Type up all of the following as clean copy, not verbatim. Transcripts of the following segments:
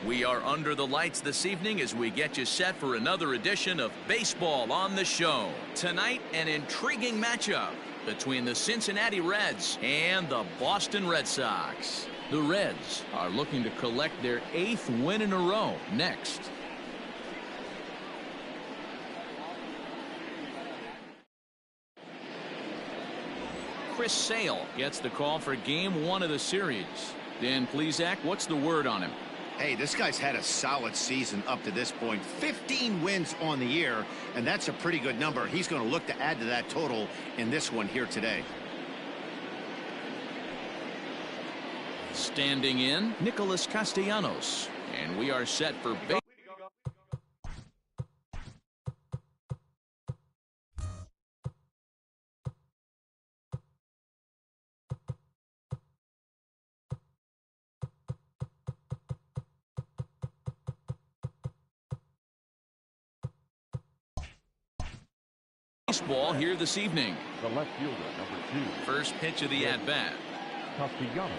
We are under the lights this evening as we get you set for another edition of Baseball on the Show. Tonight, an intriguing matchup between the Cincinnati Reds and the Boston Red Sox. The Reds are looking to collect their 8th win in a row next. Chris Sale gets the call for Game 1 of the series. Dan Plesac, what's the word on him? Hey, this guy's had a solid season up to this point. 15 wins on the year, and that's a pretty good number. He's going to look to add to that total in this one here today. Standing in, Nicholas Castellanos, and we are set for baseball. Baseball here this evening. The left fielder, number 2. First pitch of the at-bat. Castellanos.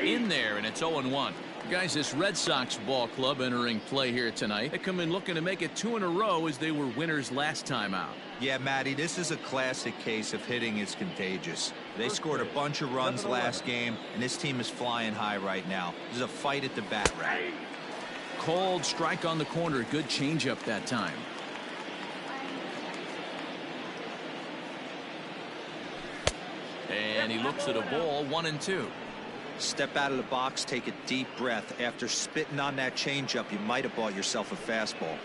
In there, and it's 0-1. Guys, this Red Sox ball club entering play here tonight. They come in looking to make it 2 in a row as they were winners last time out. Yeah, Matty, this is a classic case of hitting is contagious. They scored a bunch of runs last game, and this team is flying high right now. There's a fight at the bat rack. Cold strike on the corner. Good changeup that time. And he looks at a ball, 1-2. Step out of the box, take a deep breath. After spitting on that changeup, you might have bought yourself a fastball.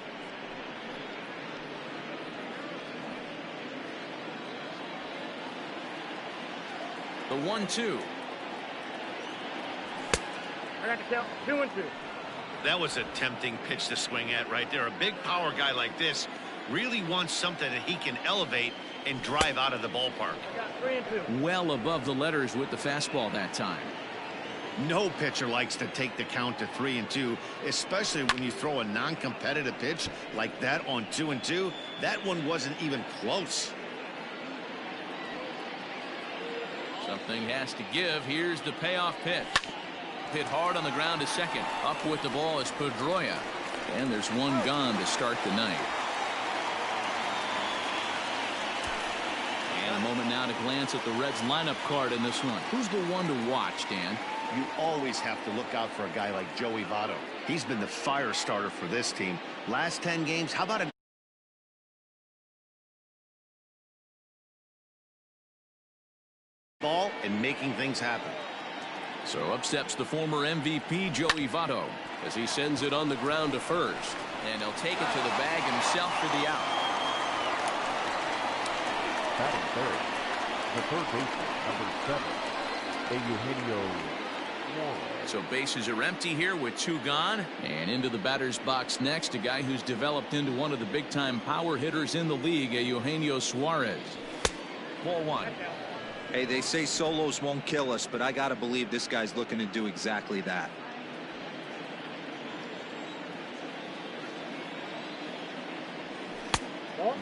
The 1-2. I got to count 2-2. That was a tempting pitch to swing at right there. A big power guy like this really wants something that he can elevate and drive out of the ballpark. I got 3-2. Well above the letters with the fastball that time. No pitcher likes to take the count to 3-2, especially when you throw a non-competitive pitch like that on 2-2. That one wasn't even close. Something has to give. Here's the payoff pitch. Hit hard on the ground to second. Up with the ball is Pedroia. And there's one gone to start the night. And a moment now to glance at the Reds lineup card in this one. Who's the one to watch, Dan? You always have to look out for a guy like Joey Votto. He's been the fire starter for this team. Last 10 games, how about a ball and making things happen? So up steps the former MVP Joey Votto as he sends it on the ground to first. And he'll take it to the bag himself for the out. Batting third. The third baseman, number 7. Eugenio. So bases are empty here with 2 gone. And into the batter's box next, a guy who's developed into one of the big-time power hitters in the league, Eugenio Suarez. Ball 1. Hey, they say solos won't kill us, but I got to believe this guy's looking to do exactly that.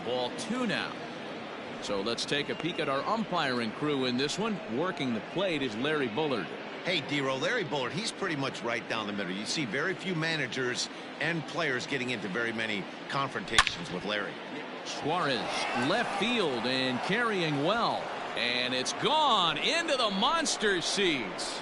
Ball 2 now. So let's take a peek at our umpiring crew in this one. Working the plate is Larry Bullard. Hey, D-Row, Larry Bullard, he's pretty much right down the middle. You see very few managers and players getting into very many confrontations with Larry. Suarez left field and carrying well. And it's gone into the monster seats.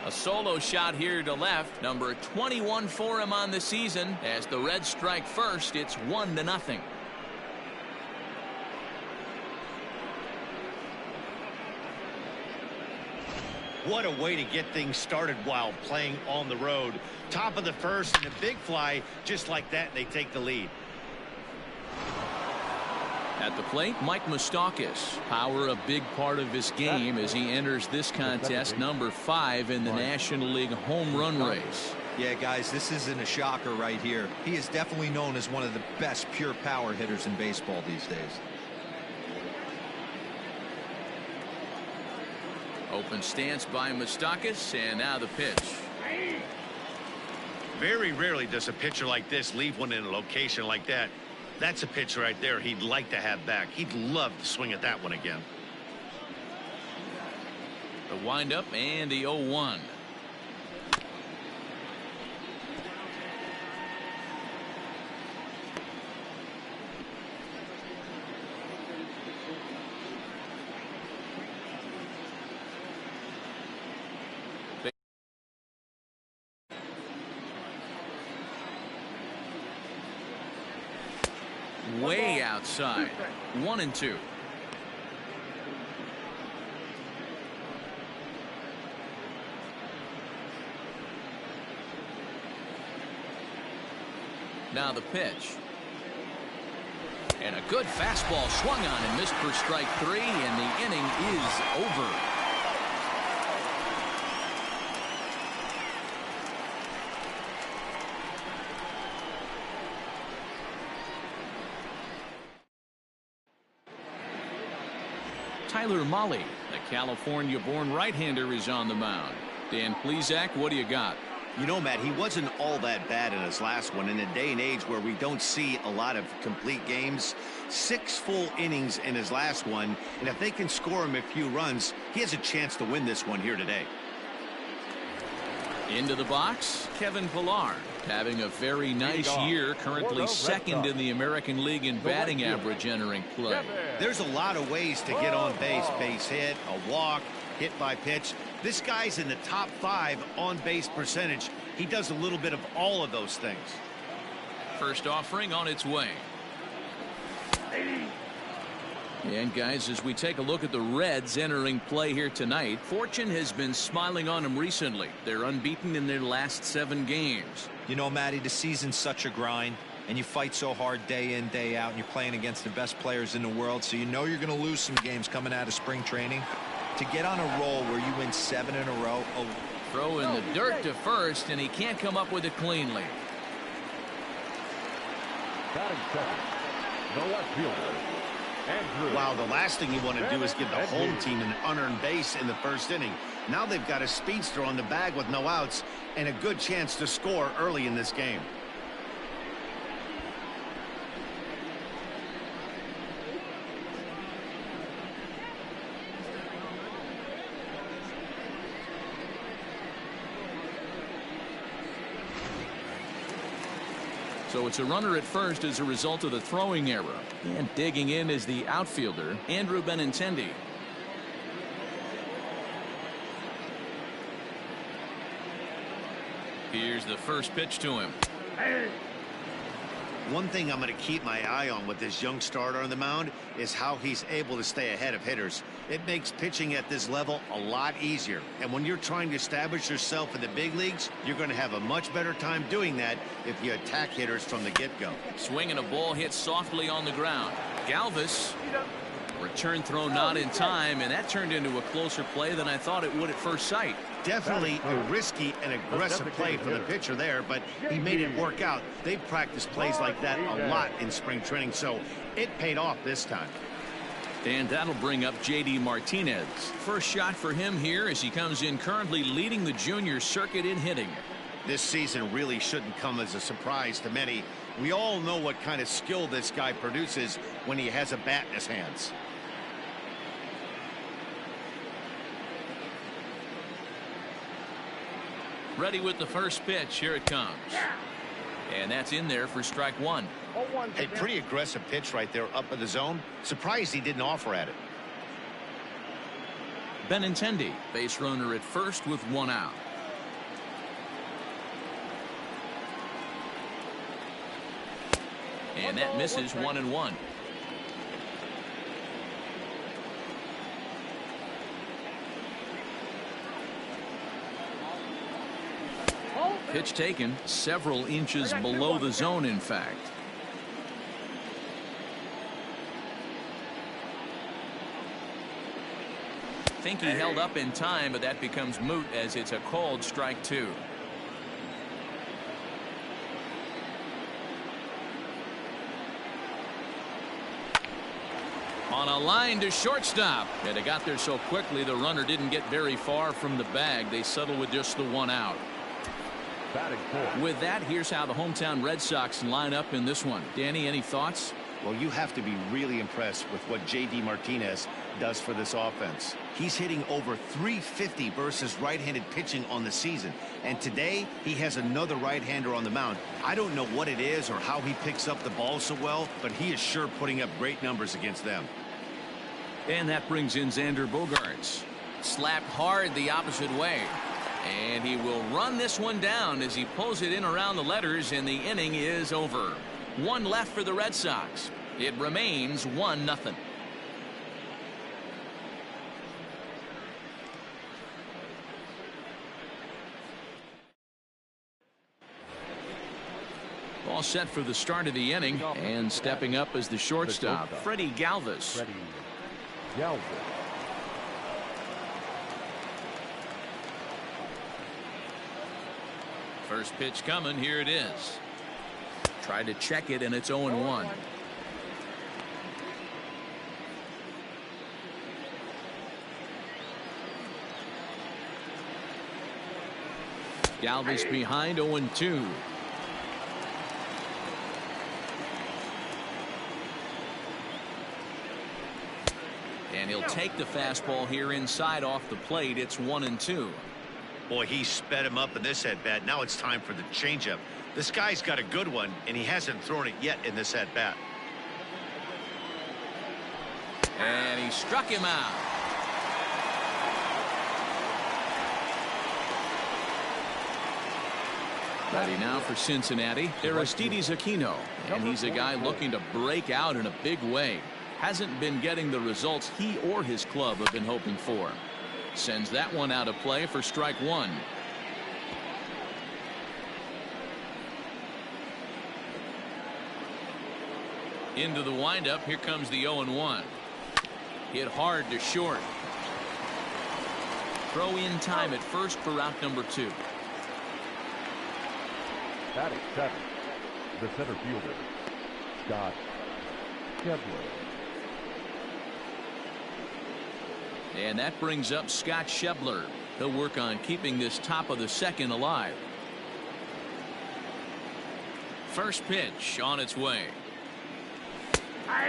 A solo shot here to left. Number 21 for him on the season. As the Reds strike first, it's 1-0. What a way to get things started while playing on the road. Top of the first and a big fly just like that, and they take the lead. At the plate, Mike Moustakas. Power a big part of his game as he enters this contest, number 5 in the National League home run race. Yeah, guys, this isn't a shocker right here. He is definitely known as one of the best pure power hitters in baseball these days. Open stance by Moustakas, and now the pitch. Very rarely does a pitcher like this leave one in a location like that. That's a pitch right there he'd like to have back. He'd love to swing at that one again. The The windup and the 0-1. Way outside. 1-2. Now the pitch. And a good fastball swung on and missed for strike 3, and the inning is over. Tyler Mahle, the California-born right-hander, is on the mound. Dan Plesac, what do you got? You know, Matt, he wasn't all that bad in his last one. In a day and age where we don't see a lot of complete games, 6 full innings in his last one, and if they can score him a few runs, he has a chance to win this one here today. Into the box, Kevin Pillar, having a very nice year, currently second in the American League in batting average entering play. There's a lot of ways to get on base. Base hit, a walk, hit by pitch. This guy's in the top 5 on base percentage. He does a little bit of all of those things. First offering on its way. And guys, as we take a look at the Reds entering play here tonight, fortune has been smiling on them recently. They're unbeaten in their last 7 games. You know, Matty, the season's such a grind, and you fight so hard day in, day out, and you're playing against the best players in the world, so you know you're going to lose some games coming out of spring training. To get on a roll where you win 7 in a row. Throw in the dirt to first, and he can't come up with it cleanly. Batting second, the left fielder, Andrew. Wow, the last thing you want to do is give the home team an unearned base in the first inning. Now they've got a speedster on the bag with no outs and a good chance to score early in this game. So it's a runner at first as a result of the throwing error. And digging in is the outfielder, Andrew Benintendi. Here's the first pitch to him. One thing I'm going to keep my eye on with this young starter on the mound is how he's able to stay ahead of hitters. It makes pitching at this level a lot easier. And when you're trying to establish yourself in the big leagues, you're going to have a much better time doing that if you attack hitters from the get-go. Swinging a ball hit softly on the ground. Galvis. Return throw not in time, and that turned into a closer play than I thought it would at first sight. Definitely a risky and aggressive play for the pitcher there, but he made it work out. They've practiced plays like that a lot in spring training, so it paid off this time. And that'll bring up J.D. Martinez. First shot for him here as he comes in currently leading the junior circuit in hitting. This season really shouldn't come as a surprise to many. We all know what kind of skill this guy produces when he has a bat in his hands. Ready with the first pitch. Here it comes. And that's in there for strike 1. A pretty aggressive pitch right there up in the zone. Surprised he didn't offer at it. Benintendi, base runner at first with 1 out. And that misses 1-1. Pitch taken several inches below the zone, in fact. Think he held up in time, but that becomes moot as it's a called strike 2. On a line to shortstop, and it got there so quickly the runner didn't get very far from the bag. They settle with just the 1 out. With that, here's how the hometown Red Sox line up in this one. Danny, any thoughts? Well, you have to be really impressed with what J.D. Martinez does for this offense. He's hitting over 350 versus right-handed pitching on the season. And today, he has another right-hander on the mound. I don't know what it is or how he picks up the ball so well, but he is sure putting up great numbers against them. And that brings in Xander Bogaerts. Slapped hard the opposite way. And he will run this one down as he pulls it in around the letters, and the inning is over. One left for the Red Sox. It remains 1-0. All set for the start of the inning, and stepping up as the shortstop, Freddie Galvis. First pitch coming. Here it is. Tried to check it, and it's 0-1. Galvis behind, 0-2. And he'll take the fastball here inside off the plate. It's 1-2. Boy, he sped him up in this at-bat. Now it's time for the changeup. This guy's got a good one, and he hasn't thrown it yet in this at-bat. And he struck him out. Ready now for Cincinnati, Aristides Aquino. And he's a guy looking to break out in a big way. Hasn't been getting the results he or his club have been hoping for. Sends that one out of play for strike one. Into the windup. Here comes the 0-1. Hit hard to short. Throw in time at first for route number 2. Batting 7, the center fielder, Scott Shebler. And that brings up Scott Shebler. He'll work on keeping this top of the second alive. First pitch on its way.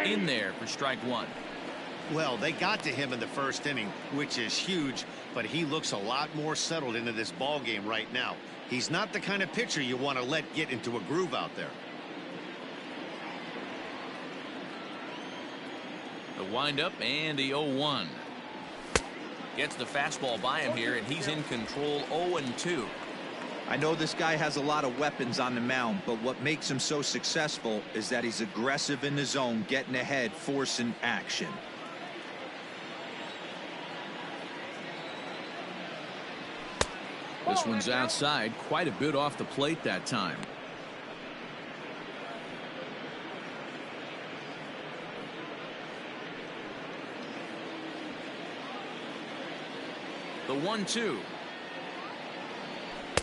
In there for strike one. Well, they got to him in the first inning, which is huge, but he looks a lot more settled into this ball game right now. He's not the kind of pitcher you want to let get into a groove out there. The windup and the 0-1. Gets the fastball by him here, and he's in control. 0-2. I know this guy has a lot of weapons on the mound, but what makes him so successful is that he's aggressive in the zone, getting ahead, forcing action. This one's outside, quite a bit off the plate that time. The 1-2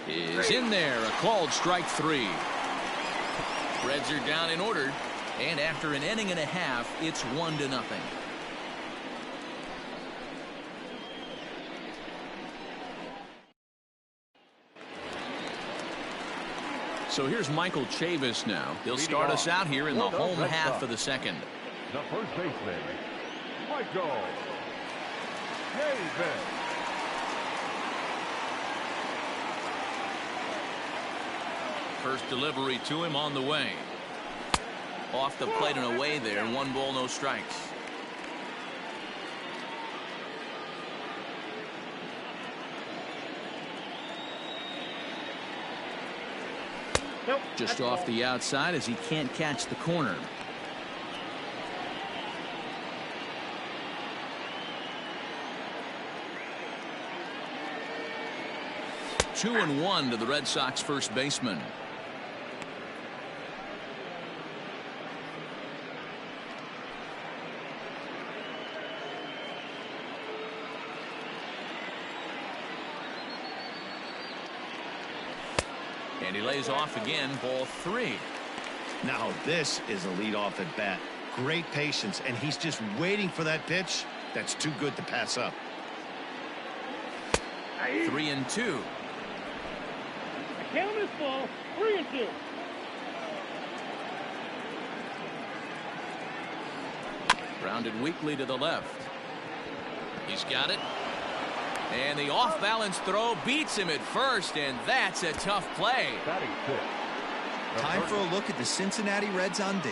is in there. A called strike 3. Reds are down and ordered, and after an inning and a half, it's 1-0. So here's Michael Chavis now. He'll start us out here in the home half of the second. The first baseman, Michael Chavis. First delivery to him on the way. Off the plate and away there. 1 ball, no strikes. Just off the outside as he can't catch the corner. Two and 1 to the Red Sox first baseman. And he lays off again. Ball 3. Now this is a leadoff at bat. Great patience, and he's just waiting for that pitch. That's too good to pass up. 3-2. Count this ball. 3-2. Grounded weakly to the left. He's got it. And the off-balance throw beats him at first, and that's a tough play. Time for a look at the Cincinnati Reds on D.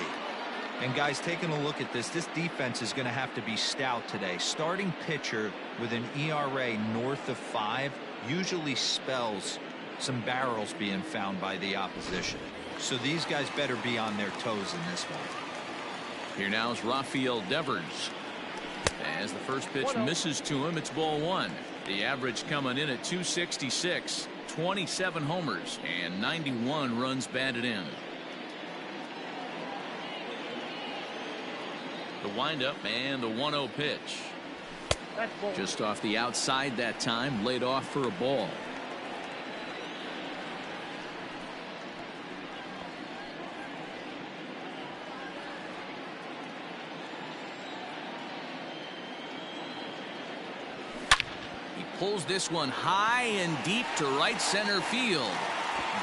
And guys, taking a look at this defense is going to have to be stout today. Starting pitcher with an ERA north of 5 usually spells some barrels being found by the opposition. So these guys better be on their toes in this one. Here now is Rafael Devers. As the first pitch misses to him, it's ball 1. The average coming in at 266, 27 homers, and 91 runs batted in. The windup and the 1-0 pitch. Just off the outside that time, laid off for a ball. He pulls this one high and deep to right center field.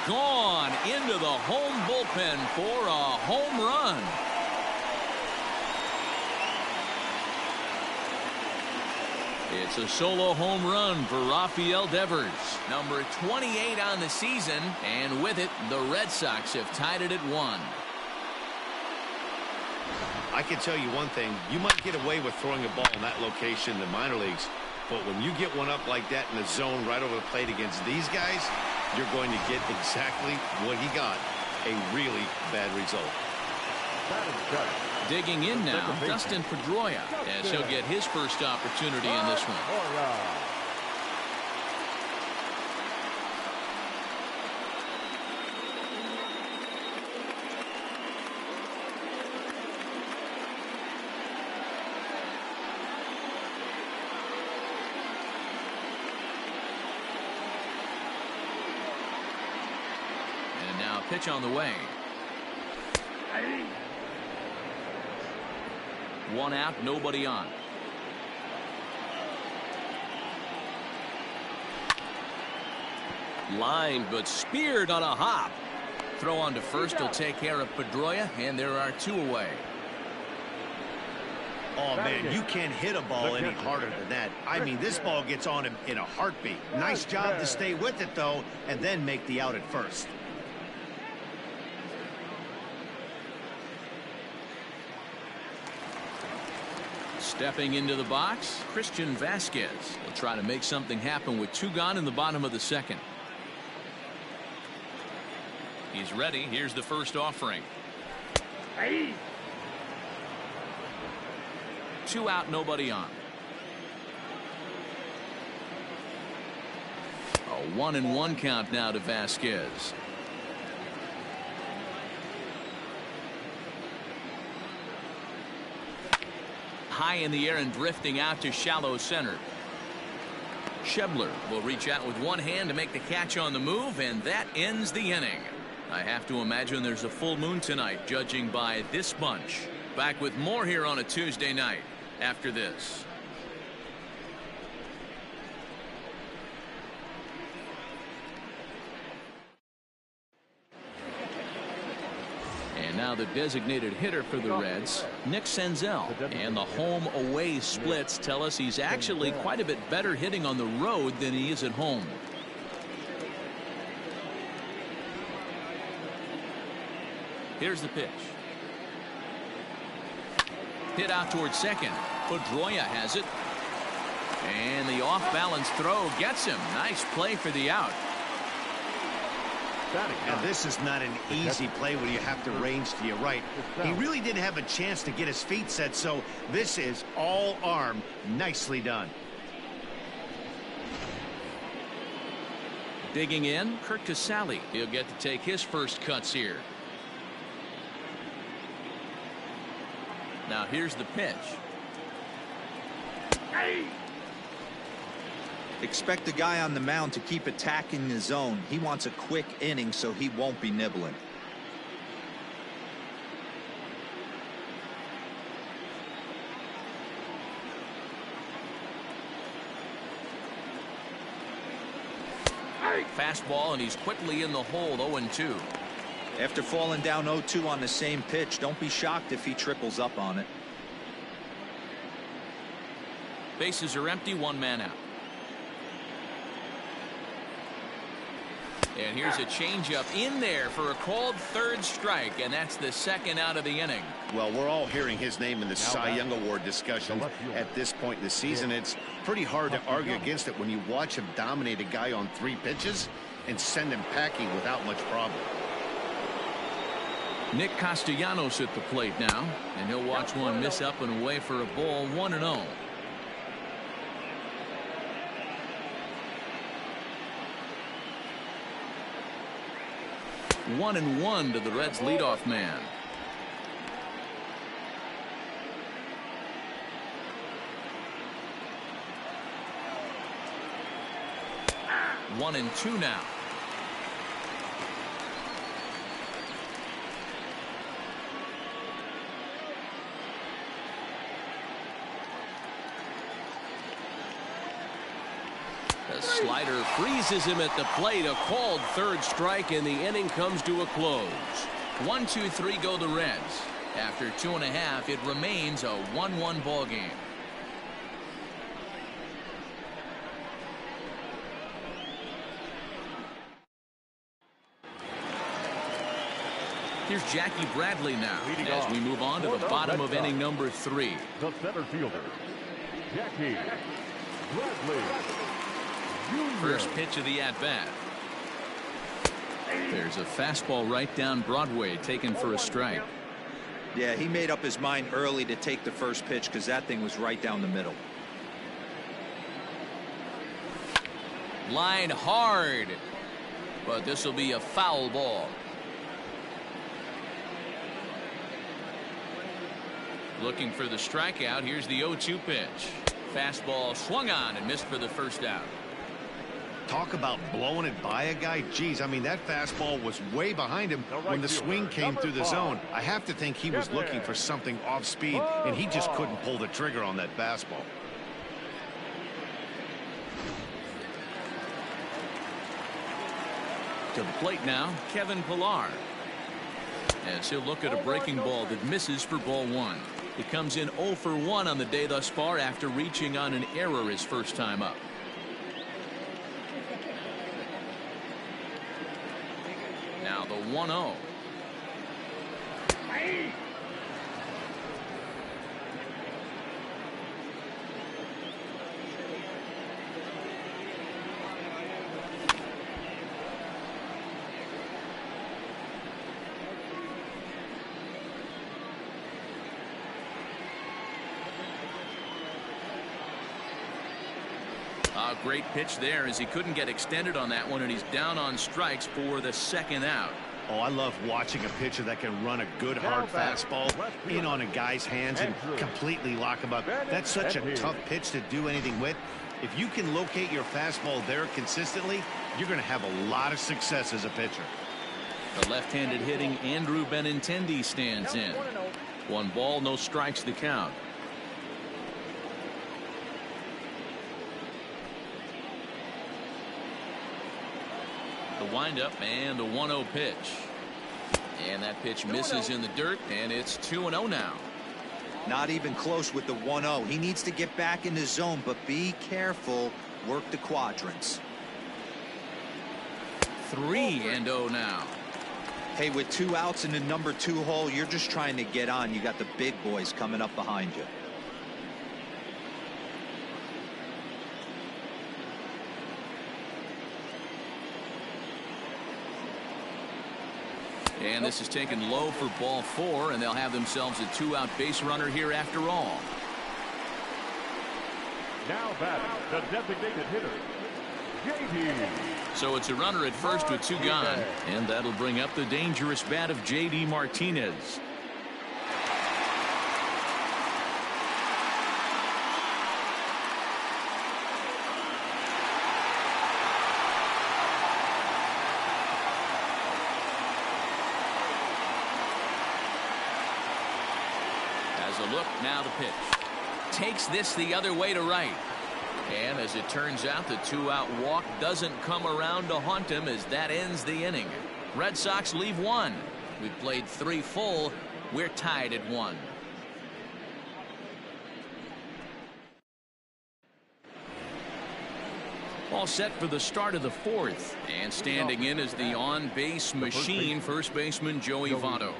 Gone into the home bullpen for a home run. It's a solo home run for Rafael Devers, number 28 on the season, and with it, the Red Sox have tied it at 1. I can tell you one thing, you might get away with throwing a ball in that location in the minor leagues, but when you get one up like that in the zone right over the plate against these guys, you're going to get exactly what he got, a really bad result. Digging in now, Dustin Pedroia, as he'll get his first opportunity in this one. And now pitch on the way. 1 out, nobody on. Line, but speared on a hop. Throw on to first will take care of Pedroia, and there are 2 away. Oh, man, you can't hit a ball any harder than that. I mean, this ball gets on him in a heartbeat. Nice job to stay with it, though, and then make the out at first. Stepping into the box, Christian Vasquez will try to make something happen with 2 gone in the bottom of the second. He's ready. Here's the first offering. 2 out, nobody on. A 1-1 count now to Vasquez. High in the air and drifting out to shallow center. Schebler will reach out with one hand to make the catch on the move, and that ends the inning. I have to imagine there's a full moon tonight, judging by this bunch. Back with more here on a Tuesday night after this. And now the designated hitter for the Reds, Nick Senzel. And the home-away splits tell us he's actually quite a bit better hitting on the road than he is at home. Here's the pitch. Hit out towards second. Pedroia has it. And the off-balance throw gets him. Nice play for the out. Now, this is not an easy play when you have to range to your right. He really didn't have a chance to get his feet set, so this is all arm. Nicely done. Digging in, Kurt Casale. He'll get to take his first cuts here. Now here's the pitch. Expect the guy on the mound to keep attacking the zone. He wants a quick inning, so he won't be nibbling. Fastball, and he's quickly in the hole. 0-2. After falling down 0-2 on the same pitch, don't be shocked if he triples up on it. Bases are empty, one man out. And here's a changeup in there for a called third strike, and that's the second out of the inning. Well, we're all hearing his name in the Cy Young Award discussion at this point in the season. It's pretty hard to argue against it when you watch him dominate a guy on 3 pitches and send him packing without much problem. Nick Castellanos at the plate now, and he'll watch one miss up and away for a ball, 1-0. One and one to the Reds leadoff man. One and two now. The slider freezes him at the plate. A called third strike, and the inning comes to a close. 1-2-3 go the Reds. After 2.5, it remains a 1-1 ball game. Here's Jackie Bradley now as we move on to the bottom of inning number 3. The center fielder, Jackie Bradley. First pitch of the at-bat. There's a fastball right down Broadway taken for a strike. Yeah, he made up his mind early to take the first pitch because that thing was right down the middle. Line hard, but this will be a foul ball. Looking for the strikeout. Here's the 0-2 pitch. Fastball swung on and missed for the first out. Talk about blowing it by a guy. Geez, I mean, that fastball was way behind him when the swing came through the zone. I have to think he was looking for something off speed, and he just couldn't pull the trigger on that fastball. To the plate now, Kevin Pillar. As he'll look at a breaking ball that misses for ball 1. It comes in 0 for 1 on the day thus far after reaching on an error his first time up. Now the 1-0. A great pitch there as he couldn't get extended on that one, and he's down on strikes for the second out. Oh, I love watching a pitcher that can run a good hard fastball in on a guy's hands and completely lock him up. That's such a tough pitch to do anything with. If you can locate your fastball there consistently, you're going to have a lot of success as a pitcher. The left-handed hitting Andrew Benintendi stands in. 1 ball, no strikes the count. The windup and the 1-0 pitch. And that pitch misses in the dirt, and it's 2-0 now. Not even close with the 1-0. He needs to get back in the zone, but be careful. Work the quadrants. 3-0 now. Hey, with 2 outs in the number 2 hole, you're just trying to get on. You got the big boys coming up behind you. And this is taken low for ball 4, and they'll have themselves a 2-out base runner here after all. Now batting, the designated hitter, J.D. So it's a runner at first with 2 gone, and that'll bring up the dangerous bat of J.D. Martinez. A look, now the pitch. Takes this the other way to right. And as it turns out, the 2-out walk doesn't come around to haunt him as that ends the inning. Red Sox leave 1. We've played 3 full. We're tied at 1. All set for the start of the fourth. And standing in is the on-base machine, first baseman Joey Votto.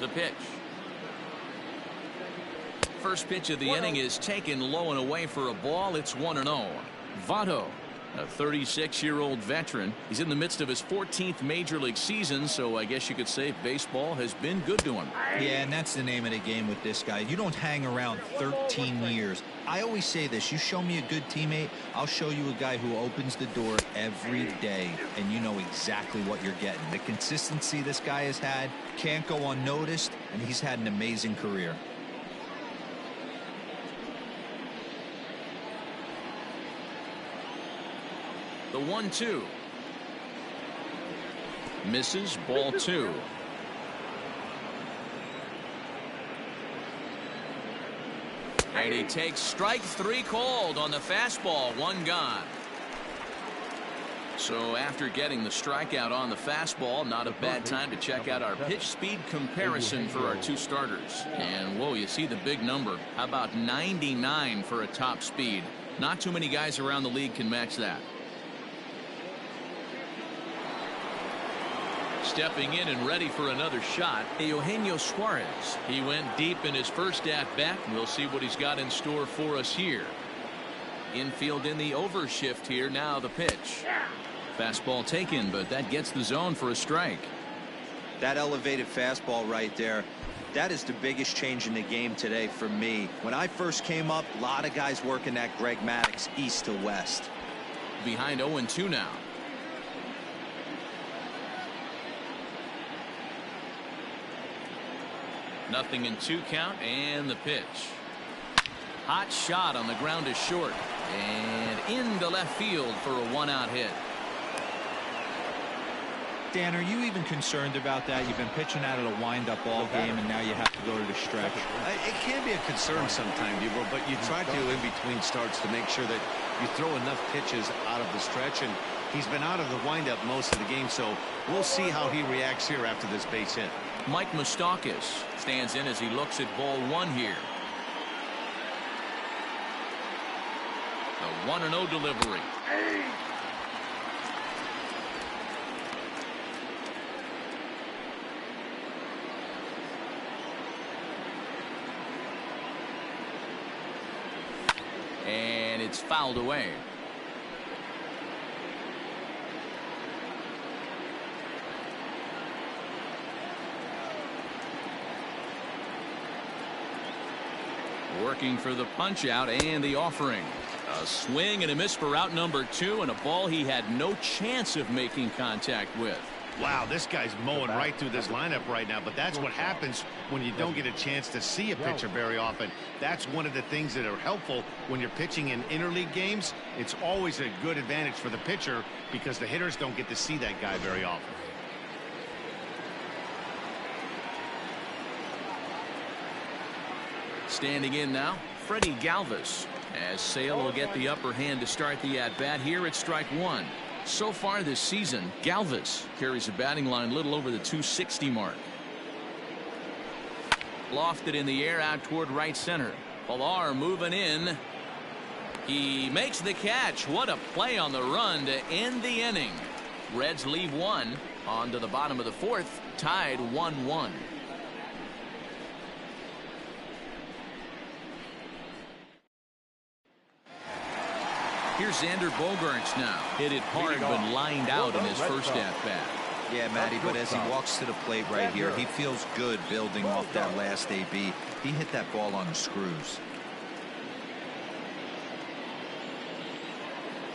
The pitch. First pitch of the inning is taken low and away for a ball. It's 1-0. Votto, a 36-year-old veteran. He's in the midst of his 14th major league season, so I guess you could say baseball has been good to him. Yeah, and that's the name of the game with this guy. You don't hang around 13 years. I always say this, you show me a good teammate, I'll show you a guy who opens the door every day, and you know exactly what you're getting. The consistency this guy has had can't go unnoticed, and he's had an amazing career. The 1-2. Misses, ball 2. And he takes strike 3 called on the fastball. 1 gone. So after getting the strikeout on the fastball, not a bad time to check out our pitch speed comparison for our 2 starters. And whoa, you see the big number. How about 99 for a top speed? Not too many guys around the league can match that. Stepping in and ready for another shot, Eugenio Suarez. He went deep in his first at-bat. We'll see what he's got in store for us here. Infield in the overshift here. Now the pitch. Fastball taken, but that gets the zone for a strike. That elevated fastball right there, that is the biggest change in the game today for me. When I first came up, a lot of guys working that Greg Maddux east to west. Behind 0-2 now. Nothing in 2 count, and the pitch. Hot shot on the ground is short, and into left field for a 1-out hit. Dan, are you even concerned about that? You've been pitching out of the wind-up ball game, and now you have to go to the stretch. It can be a concern sometimes, but you try to in between starts to make sure that you throw enough pitches out of the stretch, and he's been out of the windup most of the game, so we'll see how he reacts here after this base hit. Mike Moustakas stands in as he looks at ball 1 here. The 1-0 delivery. And it's fouled away. Working for the punch out and the offering. A swing and a miss for out number 2, and a ball he had no chance of making contact with. Wow, this guy's mowing right through this lineup right now, but that's what happens when you don't get a chance to see a pitcher very often. That's one of the things that are helpful when you're pitching in interleague games. It's always a good advantage for the pitcher because the hitters don't get to see that guy very often. Standing in now, Freddie Galvis, as Sale will get the upper hand to start the at-bat here at strike 1. So far this season, Galvis carries a batting line little over the 260 mark. Lofted in the air out toward right center. Pilar moving in. He makes the catch. What a play on the run to end the inning. Reds leave 1 on to the bottom of the 4th, tied 1-1. Here's Xander Bogaerts now. Hit it hard but lined out in his first at-bat. Yeah, Matty, but as he walks to the plate right here, he feels good building off that last AB. He hit that ball on the screws.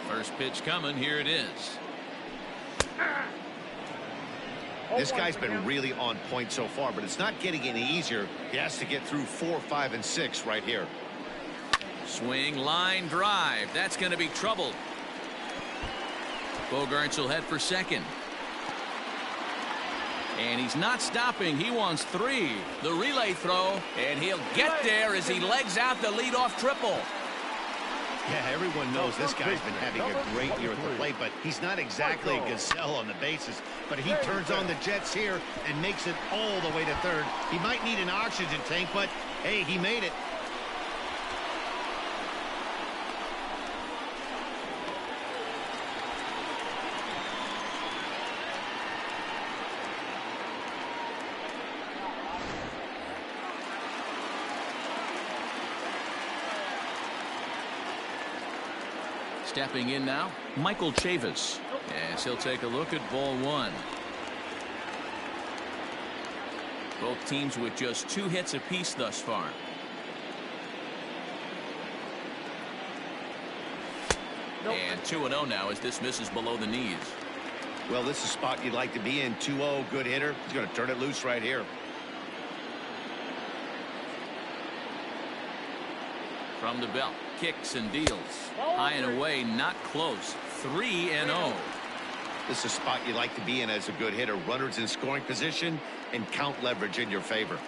First pitch coming. Here it is. This guy's been really on point so far, but it's not getting any easier. He has to get through 4, 5, and 6 right here. Swing, line, drive. That's going to be trouble. Bogaerts will head for second. And he's not stopping. He wants 3. The relay throw, and he'll get there as he legs out the leadoff triple. Yeah, everyone knows this guy's been having a great year at the plate, but he's not exactly a gazelle on the bases. But he turns on the Jets here and makes it all the way to third. He might need an oxygen tank, but hey, he made it. Stepping in now, Michael Chavis, as he'll take a look at ball one. Both teams with just 2 hits apiece thus far. And 2-0 now as this misses below the knees. Well, this is a spot you'd like to be in. 2-0, good hitter. He's going to turn it loose right here. From the belt, kicks and deals. High and away, not close. 3-0. This is a spot you like to be in as a good hitter. Runners in scoring position and count leverage in your favor.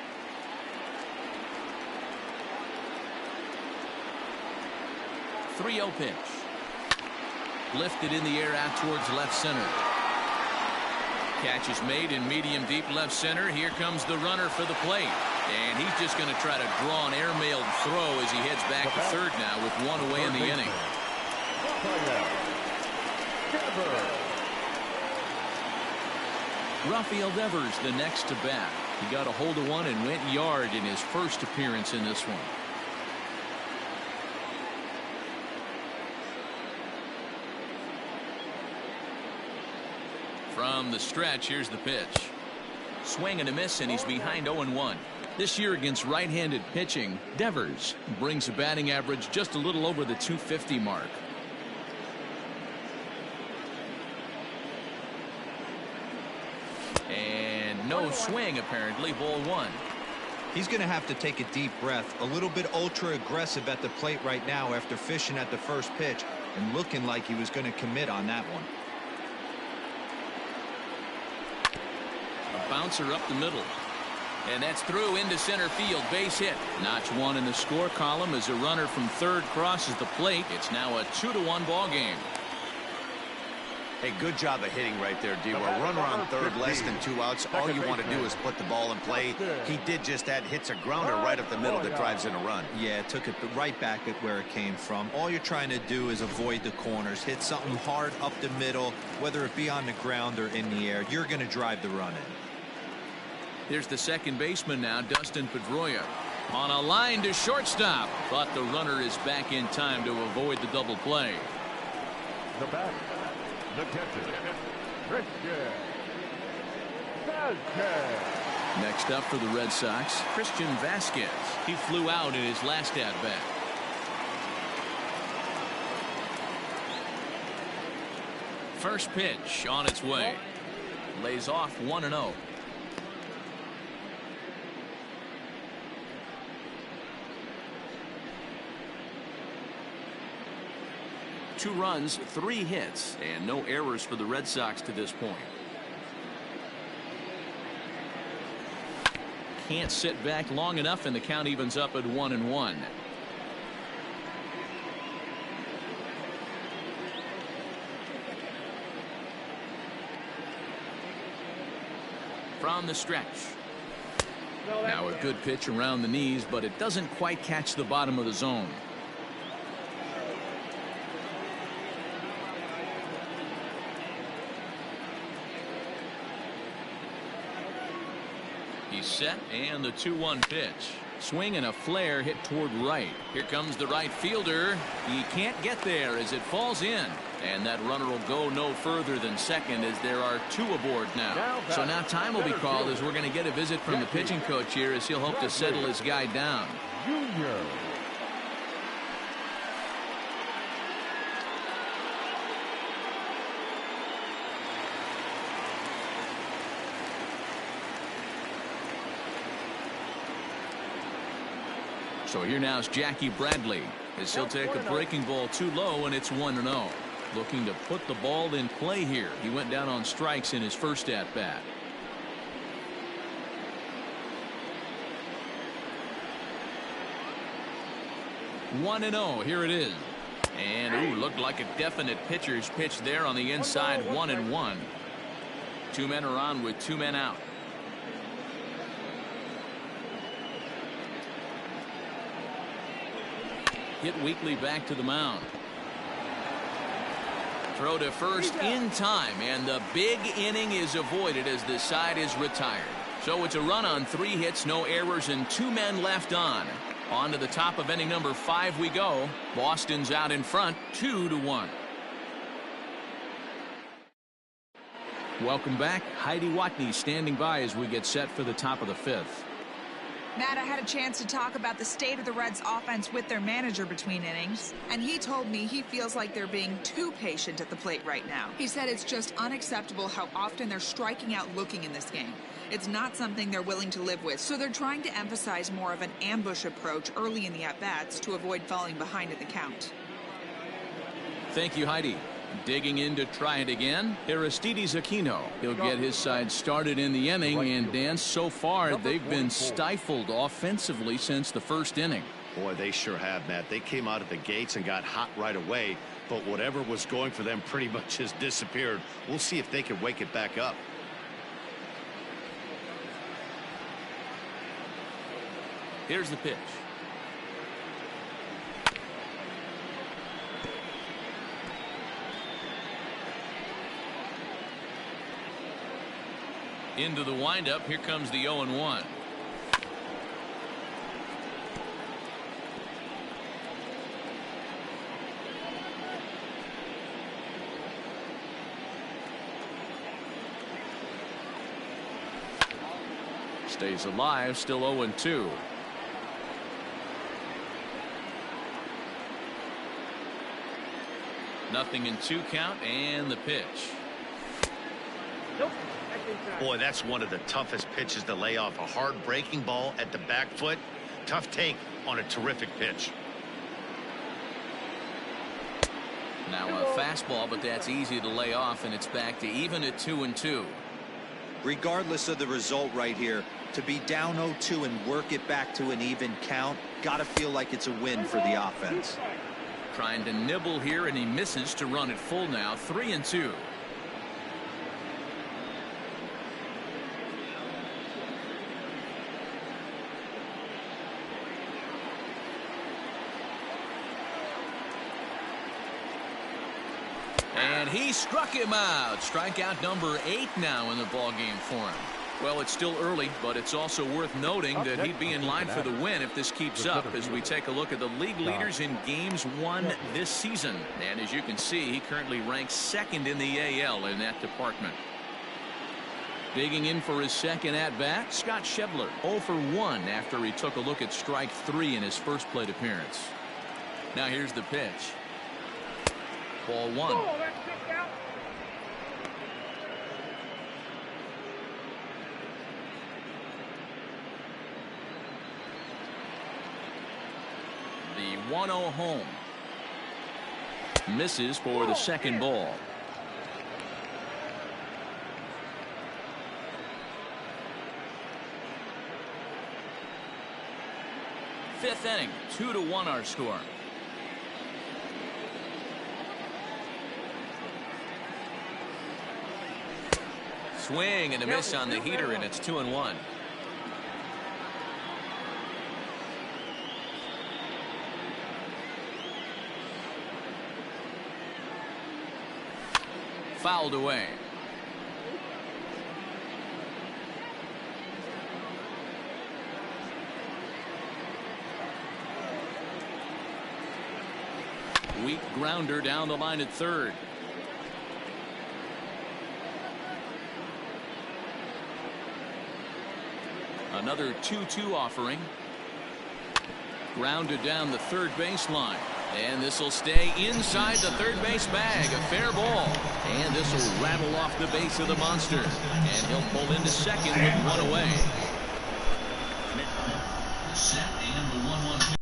.30 pitch. Lifted in the air out towards left center. Catch is made in medium deep left center. Here comes the runner for the plate. And he's just going to try to draw an airmailed throw as he heads back to third now with 1 away in the inning. Rafael Devers the next to bat. He got a hold of one and went yard in his first appearance in this one. From the stretch, here's the pitch. Swing and a miss, and he's behind 0-1. This year against right-handed pitching, Devers brings a batting average just a little over the .250 mark. And no swing, apparently. Ball one. He's going to have to take a deep breath. A little bit ultra aggressive at the plate right now after fishing at the first pitch and looking like he was going to commit on that one. A bouncer up the middle. And that's through into center field. Base hit. Notch 1 in the score column as a runner from third crosses the plate. It's now a 2-1 ball game. Hey, good job of hitting right there, D. We're runner on third, less than 2 outs. All you want to do is put the ball in play. He did just that. Hits a grounder right up the middle that drives in a run. Yeah, took it right back at where it came from. All you're trying to do is avoid the corners. Hit something hard up the middle, whether it be on the ground or in the air. You're going to drive the run in. Here's the second baseman now, Dustin Pedroia. On a line to shortstop, but the runner is back in time to avoid the double play. The batter, the catcher, Christian Vasquez. Next up for the Red Sox, Christian Vasquez. He flew out in his last at-bat. First pitch on its way. Lays off 1-0. Two runs, 3 hits, and no errors for the Red Sox to this point. Can't sit back long enough, and the count evens up at 1-1. From the stretch. Now a good pitch around the knees, but it doesn't quite catch the bottom of the zone. He's set, and the 2-1 pitch. Swing and a flare hit toward right. Here comes the right fielder. He can't get there as it falls in. And that runner will go no further than second as there are 2 aboard now. So now time will be called as we're going to get a visit from the pitching coach here as he'll hope to settle his guy down. Junior. So here now is Jackie Bradley as he'll take a breaking ball too low, and it's 1-0. Looking to put the ball in play here. He went down on strikes in his first at bat. One and 0. Here it is. And, ooh, looked like a definite pitcher's pitch there on the inside, 1-1. 2 men are on with 2 men out. Hit weakly back to the mound. Throw to first in time, and the big inning is avoided as the side is retired. So it's a run on 3 hits, no errors, and 2 men left on. On to the top of inning number 5 we go. Boston's out in front, 2-1. Welcome back. Heidi Watney standing by as we get set for the top of the 5th. Matt, I had a chance to talk about the state of the Reds offense with their manager between innings, and he told me he feels like they're being too patient at the plate right now. He said it's just unacceptable how often they're striking out looking in this game. It's not something they're willing to live with, so they're trying to emphasize more of an ambush approach early in the at-bats to avoid falling behind in the count. Thank you, Heidi. Digging in to try it again, Aristides Aquino. He'll get his side started in the inning, and Dan, so far they've been stifled offensively since the first inning. Boy, they sure have, Matt. They came out of the gates and got hot right away, but whatever was going for them pretty much has disappeared. We'll see if they can wake it back up. Here's the pitch. Into the windup. Here comes the 0-1. Stays alive, still 0-2. Nothing in 2 count, and the pitch. Nope. Boy, that's one of the toughest pitches to lay off. A hard breaking ball at the back foot. Tough take on a terrific pitch. Now a fastball, but that's easy to lay off, and it's back to even at 2-2. Regardless of the result right here, to be down 0-2 and work it back to an even count, gotta feel like it's a win for the offense. Trying to nibble here, and he misses to run it full now, 3-2. And he struck him out. Strikeout number 8 now in the ballgame for him. Well, it's still early, but it's also worth noting that he'd be in line for the win if this keeps up as we take a look at the league leaders in games won this season. And as you can see, he currently ranks 2nd in the AL in that department. Digging in for his second at-bat, Scott Schebler, 0 for 1 after he took a look at strike 3 in his first plate appearance. Now here's the pitch. Ball 1. Oh, that's kicked out. The 1-0 home. Misses for the second ball. Fifth inning, 2-1 our score. Swing and a miss on the heater, and it's 2-1. Fouled away. Weak grounder down the line at third. Another 2-2 offering. Grounded down the third baseline. And this will stay inside the third base bag. A fair ball. And this will rattle off the base of the monster. And he'll pull into second with 1 away. Set and the 1-1.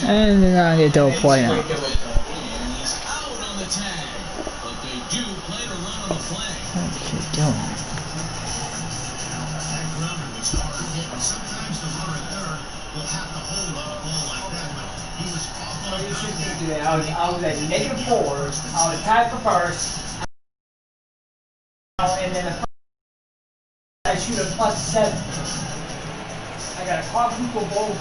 And then I get to a point now. He's out on the tag. What you doing? I was at -4. I was tied for first. And then I shoot a +7. I got a quadruple ball.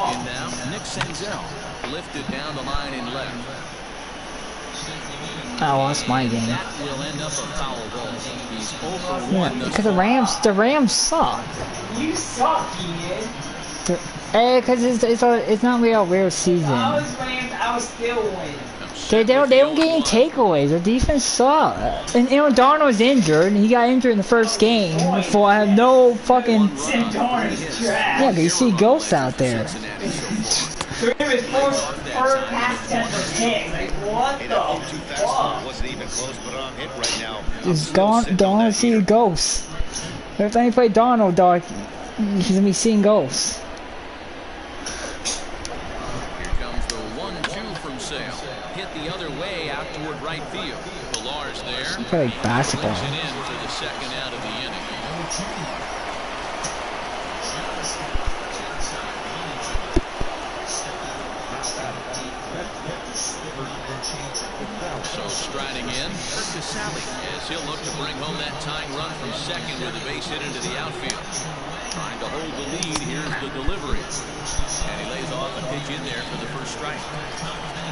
And now, Nick Senzel lifted down the line in left. I lost my game. That will end up a foul ball. He's over Yeah, one because the Rams suck. You suck, Ian. Because it's not really a real season. I was Rams, I was still winning. They don't get any takeaways. Their defense sucks. And Darnold's injured. And he got injured in the first game. Before I have no fucking. Sam Darnold's trash. Yeah, but you see ghosts out there. Three of his first pass attempt was hit. Like, what the fuck? Wasn't even close, but on hit right now. Just don't see ghosts. Every time you play Darnold, dog, he's gonna be seeing ghosts. Here comes the 1-2 from Sale. Hit the other way out toward right field. Villar's there. I play like basketball. Brings it in for the second out of the inning. So striding in, Casale, as he'll look to bring home that tying run from second with a base hit into the outfield. Trying to hold the lead, here's the delivery. And he lays off a pitch in there for the first strike.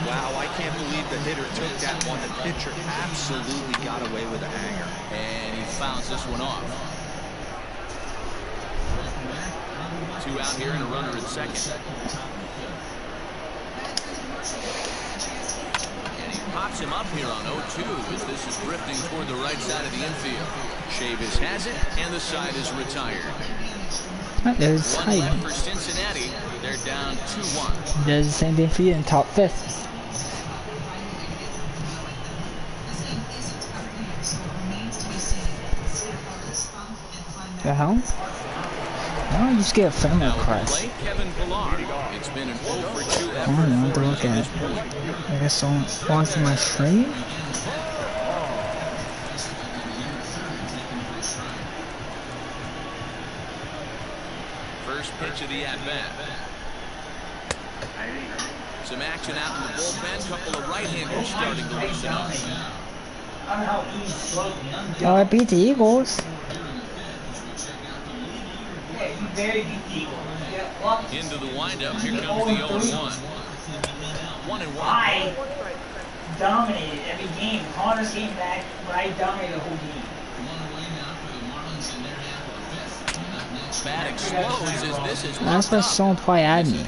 Wow, I can't believe the hitter took that one. The pitcher absolutely got away with a hanger. And he fouls this one off. Two out here and a runner at second. And he pops him up here on 0-2 as this is drifting toward the right side of the infield. Chavis has it, and the side is retired. There's One left for Cincinnati. They're down 2-1. Does the same thing for you in top 5th. The hell? Why don't you just get a friend request? Kevin Pillar. It's been an 0 for 2 effort. I don't know what to look at. I guess someone watching my stream? First pitch of the at-bat. Some action out in the bullpen. Couple of right-handers starting to loosen up. Oh, I beat the Eagles. Yeah, you very beat Eagles. Into the windup. Here comes the 0-1. 1-1. I dominated every game. Connors came back, but I dominated the whole game. Bat explodes as this is That's why someone probably added me.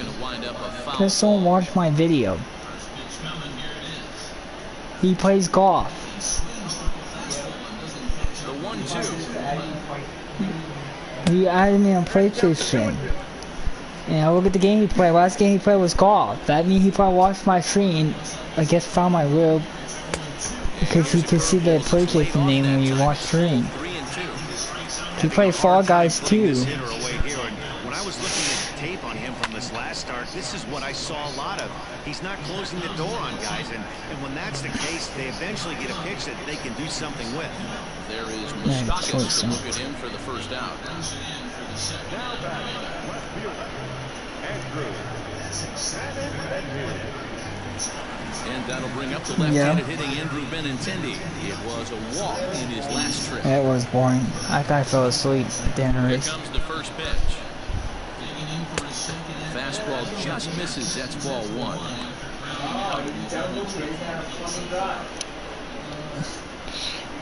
Because someone watched my video. He plays golf. The 1-2. He added me on PlayStation. And I look at the game he played. Last game he played was golf. That means he probably watched my stream. I guess found my real. Because he can see the PlayStation name when you watch stream. He played Fall Guys too. When I was looking at the tape on him from this last start, this is what I saw a lot of. He's not closing the door on guys, and when that's the case, they eventually get a pitch that they can do something with. There is Moustakas to look at him for the first out. Now batting, left fielder, Andrew. And that'll bring up the left-handed hitting Andrew Benintendi. It was a walk in his last trip. It was boring. I thought I fell asleep at the end of Here it. comes the first pitch. Fastball just misses. That's ball 1.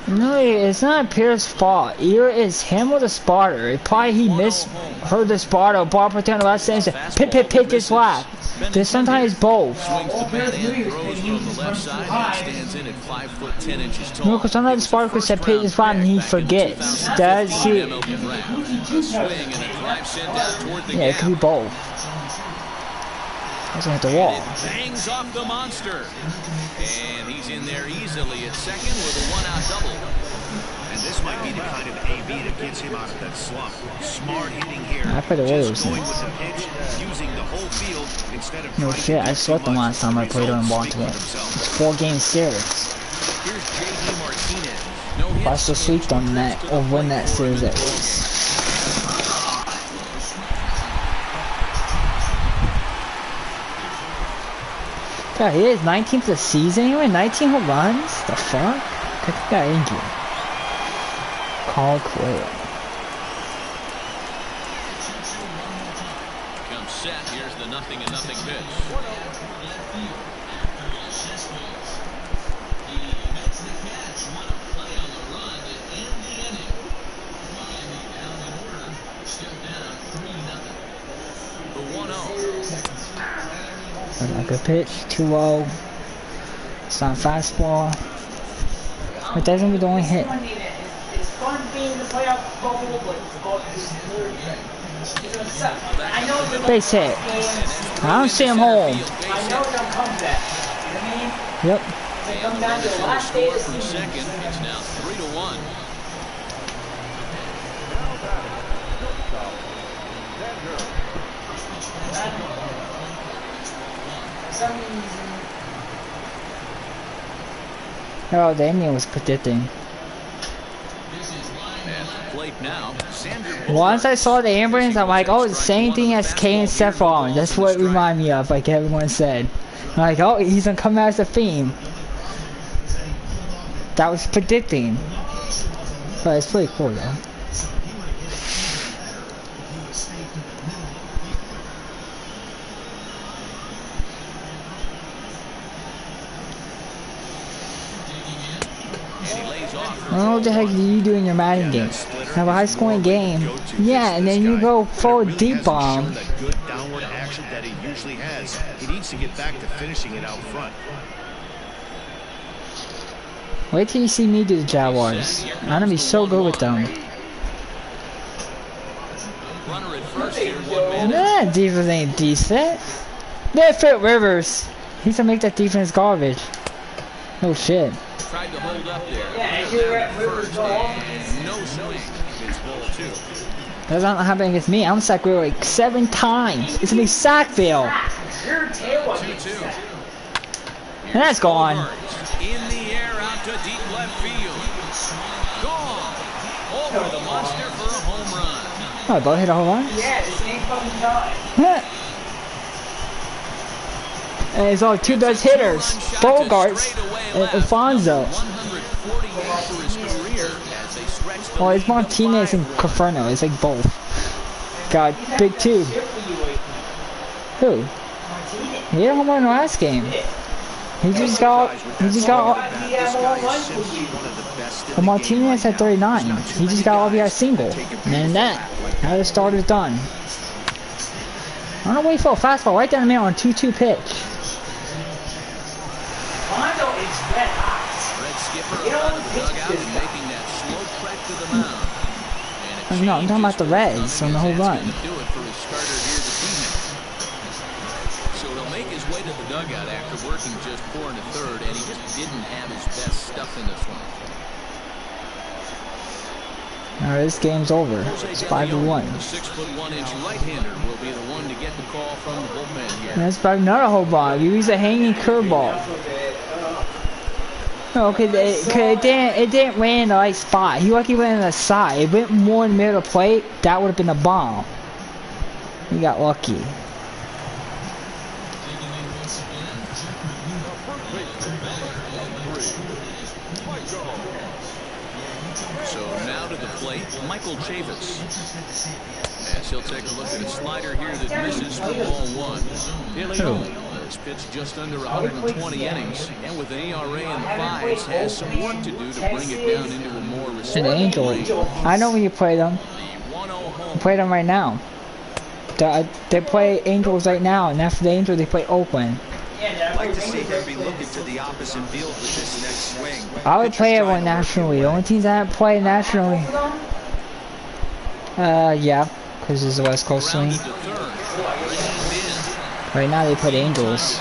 No, it's not Pierce's fault. Either it's him or the spotter. It probably he misheard the spotter. Ball put down the last sentence. Pitch this lap. There's sometimes both. Swings the bat in, throws from the left side, and stands in at 5'10" tall. No, because sometimes the spotter could say pitch this lap and he forgets. That's it. Yeah, it could be both. I was at the wall. It bangs off the monster. And he's in there easily at second with a 1-out double. And this might be the kind of AB that gets him out of that slump. Smart hitting here. I played the Warriors. Just going with the pitch, using the whole field instead of No shit, I slept the last time I played on Baltimore. It's 4 game series. I still sleep on that or win that series at least. God, he is 19th of the season anyway. 19 home runs. The fuck? I think got injured. Call quit. Comes set. Here's the 0-0 pitch. Like a pitch, 2-0. It's not fastball. But that's gonna be the only hit. It's fun being in the playoff bubble, but it's gonna suck. I know Base hit. I don't see him home. I know they'll come back. You know what I mean? Yep. They come down to the last day of the From season. second, it's now 3-1. Oh, the Indian was predicting. Once I saw the ambulance, I'm like, oh, it's the same thing as Kane and Seth Rollins. That's what it reminded me of, like everyone said. I'm like, oh, he's gonna come out as a theme. That was predicting. But it's pretty cool though. I don't know what the heck do you do in your Madden game. Have a high scoring game. Yeah, and then you go full deep bomb. That good downward action that he usually has. He needs to get back to finishing it out front. Wait till you see me do the Jaguars. I'm gonna be so good with them. That defense ain't decent. They fit Rivers. He's gonna make that defense garbage. No shit. Tried to hold up there. Yeah, you're at Rivers ball. No swing. It's ball 2. That's not happening against me. I'm sacked like 7 times. It's gonna be Sackville. Your tail was 2-2. And that's gone. In the air out to deep left field. Gone. Over the monster for a home run. Oh, Bo hit a home run? Yeah, the same fucking time. And it's all 2 Dutch hitters. Bogarts and Alfonso. Oh, it's Martinez and Caferno. It's like both. God, big 2. Who? He hit a home run in the last game. He just got. Well, Martinez had 39. He just got RBI single. And then that. Now the starter's done. I'm gonna wait for a fastball right down the middle on 2-2 pitch. Mondo is red hot. No, I'm talking about the Reds on the whole run. So he'll make his way to the dugout after working just 4 1/3, and he just didn't have his best stuff in this one. Alright, this game's over. It's 5-1. The 6'1" right-hander will be the one to get the call from the bullpen here. That's probably not a home run. You use a hanging curveball. No, cause it didn't land in the right spot. He lucky went in the side. It went more in the middle of the plate. That would have been a bomb. He got lucky. So now to the plate, Michael Chavis. As he'll take a look at a slider here that misses for ball 1. He's pitched just under 120 innings, and with an ERA in the 5s, has some work to do to bring it down into a more respectable range. I know when you play them. You play them right now. They play Angels right now, and after the Angels, they play Oakland. I'd like to see him be looking to the opposite field with this next swing. I would play everyone nationally. The only teams I haven't played nationally. Yeah, because it's a West Coast swing. Right now they put Angels.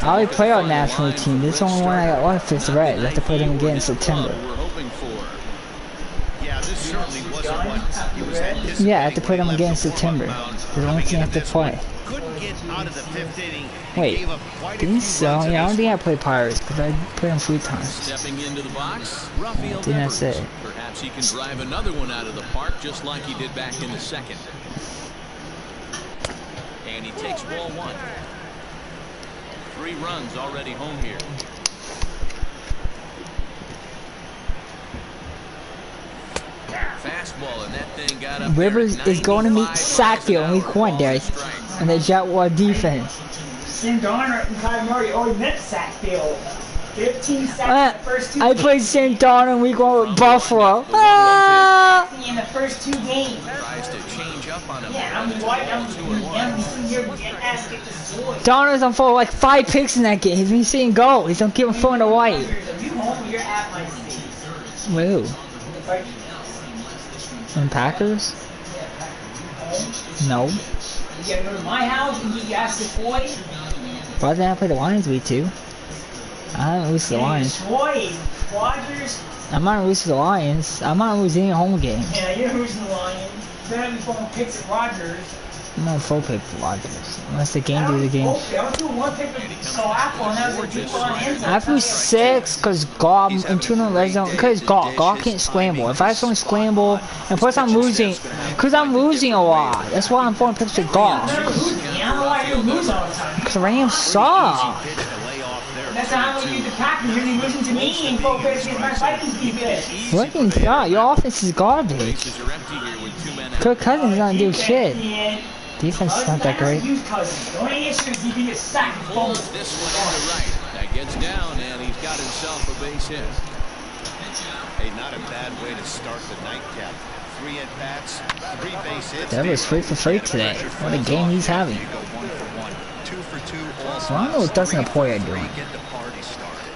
I would play our national team. This is the only one I got left is the Reds. I have to play them again in September. Yeah, I have to play them again in September. It's the only team I have to play. Couldn't get out of the 5th inning. Wait, Gave up quite a think few so? runs in Yeah, I don't this think I played Pirates because I played them 3 times. Stepping into the box, Rafael Didn't I say? Devers. Perhaps he can drive another one out of the park just like he did back in the 2nd. And he takes ball 1. 3 runs already home here. Fastball, and that thing got up. Rivers is going to meet Sackville in week 1, guys, and the Jaguar defense. Sam Donner and Kyle Murray already met Sackville. 15 sacks in the first 2 I games. played Sam Donner in week 1 with Buffalo. In the first 2 games. Tries to change up on him. Yeah, I'm Donner's on for like 5 picks in that game. He's been seeing goal. He's don't give him 4 in the white. You home, you're at my state. Woo. And Packers? No. You gotta go to my house and get your ass deployed. Why didn't I play the Lions week 2? I don't lose to the Lions. Rodgers. I'm not losing to the Lions. I'm not losing any home game. Yeah, you're losing the Lions. Better be throwing picks at Rodgers. I'm not full pick for Rodgers. Unless the game do the game. Okay, I was doing 1 pick with Apple and that was a deep on end zone. I threw 6 because Goff and 2 in the red zone. Because Goff can't scramble. If I was throwing scramble, and plus I'm losing, because I'm losing a lot. That's why I'm throwing picks with Goff. I don't know why you lose all the time. Because the Rams suck. That's how you the Packers. You're losing to me and focus against my Vikings defense. Vikings, yeah, your offense is garbage. Bases are empty here with 2 men out. Kirk Cousins doesn't do shit. Defense is not that great. Use Cousins. The only issue is you can get sacked. Pulls this one on the right. That gets down, and he's got himself a base hit. Hey, not a bad way to start the nightcap. 3 at-bats, 3 base hits. That was 3 for 3 today. What a game he's having. You go 1 for 1. 2 for 2. All So I don't know what Dustin Apoya doing. Get the party started.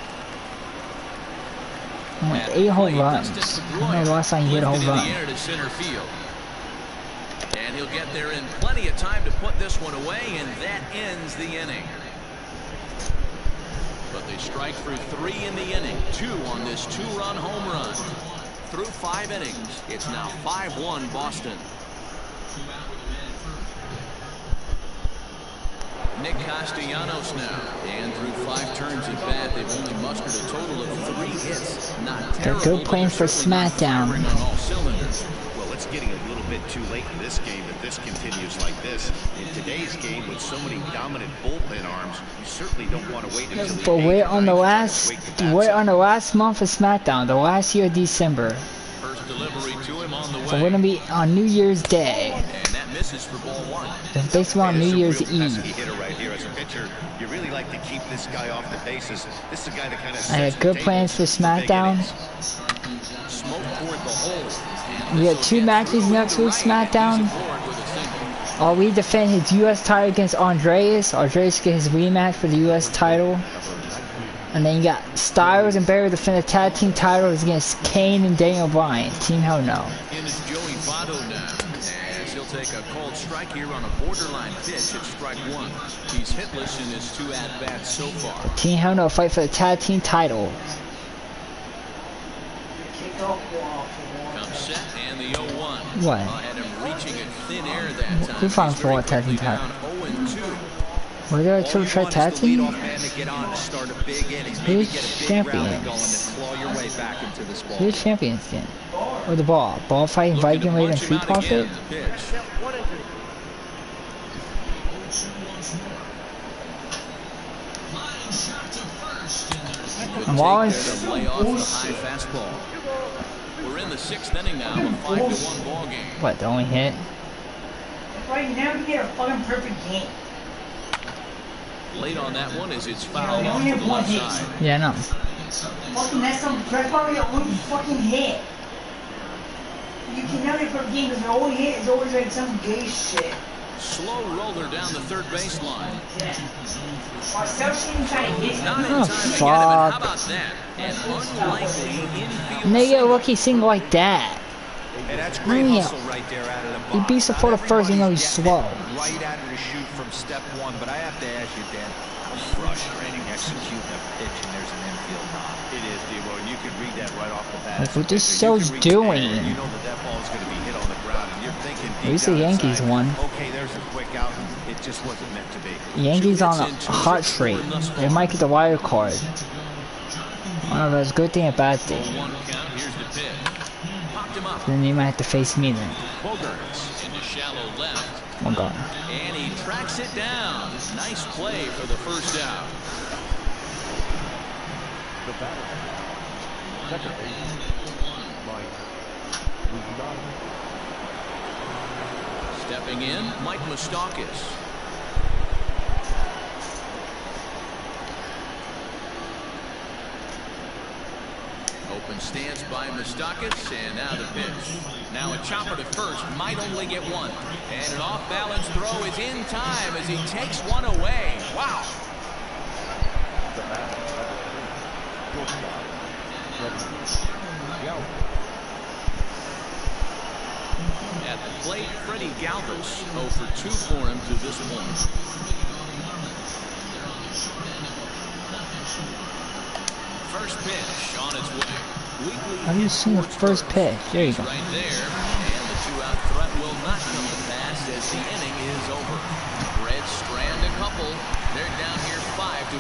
Like 8 home runs. I don't know the last time he hit a home run. To center field. And he'll get there in plenty of time to put this one away, and that ends the inning. But they strike through 3 in the inning, 2 on this 2-run home run. Through 5 innings, it's now 5-1 Boston. Nick Castellanos now, and through 5 turns at bat, they've only mustered a total of 3 hits. Not terrible. They're good playing for SmackDown. On all cylinders. Well, it's getting a little bit too late in this game if this continues like this. In today's game, with so many dominant bullpen arms, you certainly don't want to wait until the But eighth we're on the ninth last, to wake the bats we're up. on the last month of SmackDown, the last year of December. First delivery to him on the way. So we're gonna be on New Year's Day. And that misses for ball 1. It's basically on It is New a Year's real pesky Eve. hitter right here. As a pitcher, you really like to keep this guy off the bases. This is a guy that kind of I had good plans for SmackDown. Smoke toward the hole. We got 2 matches next week, SmackDown. Ali defend his U.S. title against Andreas. Andreas get his rematch for the U.S. title. And then you got Styles and Barry defend the tag team titles against Kane and Daniel Bryan. Team Hell No. In is Joey Votto now. As he'll take a cold strike here on a borderline pitch at strike 1. He's hitless in his 2 at-bats so far. Team Hell No fight for the tag team title. Comes set and the 0-1. What? Had him reaching in thin air that time. Who found He's very for tag team quickly title? down 0-2. Were there a triple threat tag team? Who's champions? Who's Who's champions then? Or the ball? Ball fighting Viking Raid and Street Profit? And Wallace? Lay off the high fastball. We're in the 6th inning now, a 5-1 ball game. What, the only hit? Right, you never get a fucking perfect game. Late on that one as it's fouled You off only to the have one left hit. side. Yeah, no. Fucking that's probably the only fucking hit. You can never get a perfect game because the only hit is always like some gay shit. Slow roller down the third baseline. Or something trying to hit Not in Oh, time to get him, and fuck. how about that? An unlikely infield And they get a single. rookie single like that. And that's great Yeah. hustle right there out of the box. He beats the for the first, you know he's slow. Right out of the shoot from step 1, but I have to ask you, Dan, Frustrating. Execute a pitch and there's an infield knock. It is, D-Roy. You can read that right off the bat. Like, what this show's doing? You know that ball is going to be hit on the ground, and you're thinking. At least the Yankees won. Okay, there's a quick out. It just wasn't meant to be. Yankees on a hot streak. They might get the wild card. I don't know if that's a good thing or a bad thing. Then you might have to face me then. Into shallow left. Oh god. And he tracks it down. Nice play for the first out. The batter. Second base. Mike. Stepping in, Mike Moustakas. Open stance by Moustakas, and now the pitch. Now a chopper to first, might only get one. And an off-balance throw is in time as he takes one away. Wow. The batter. At the plate, Freddie Galvis 0 for 2 for him to this point. First pitch on its way. Have you seen the first pitch? There you go. Right there, and the 2-out threat will not come to pass as the inning is over. Reds strand a couple. They're down here 5-1.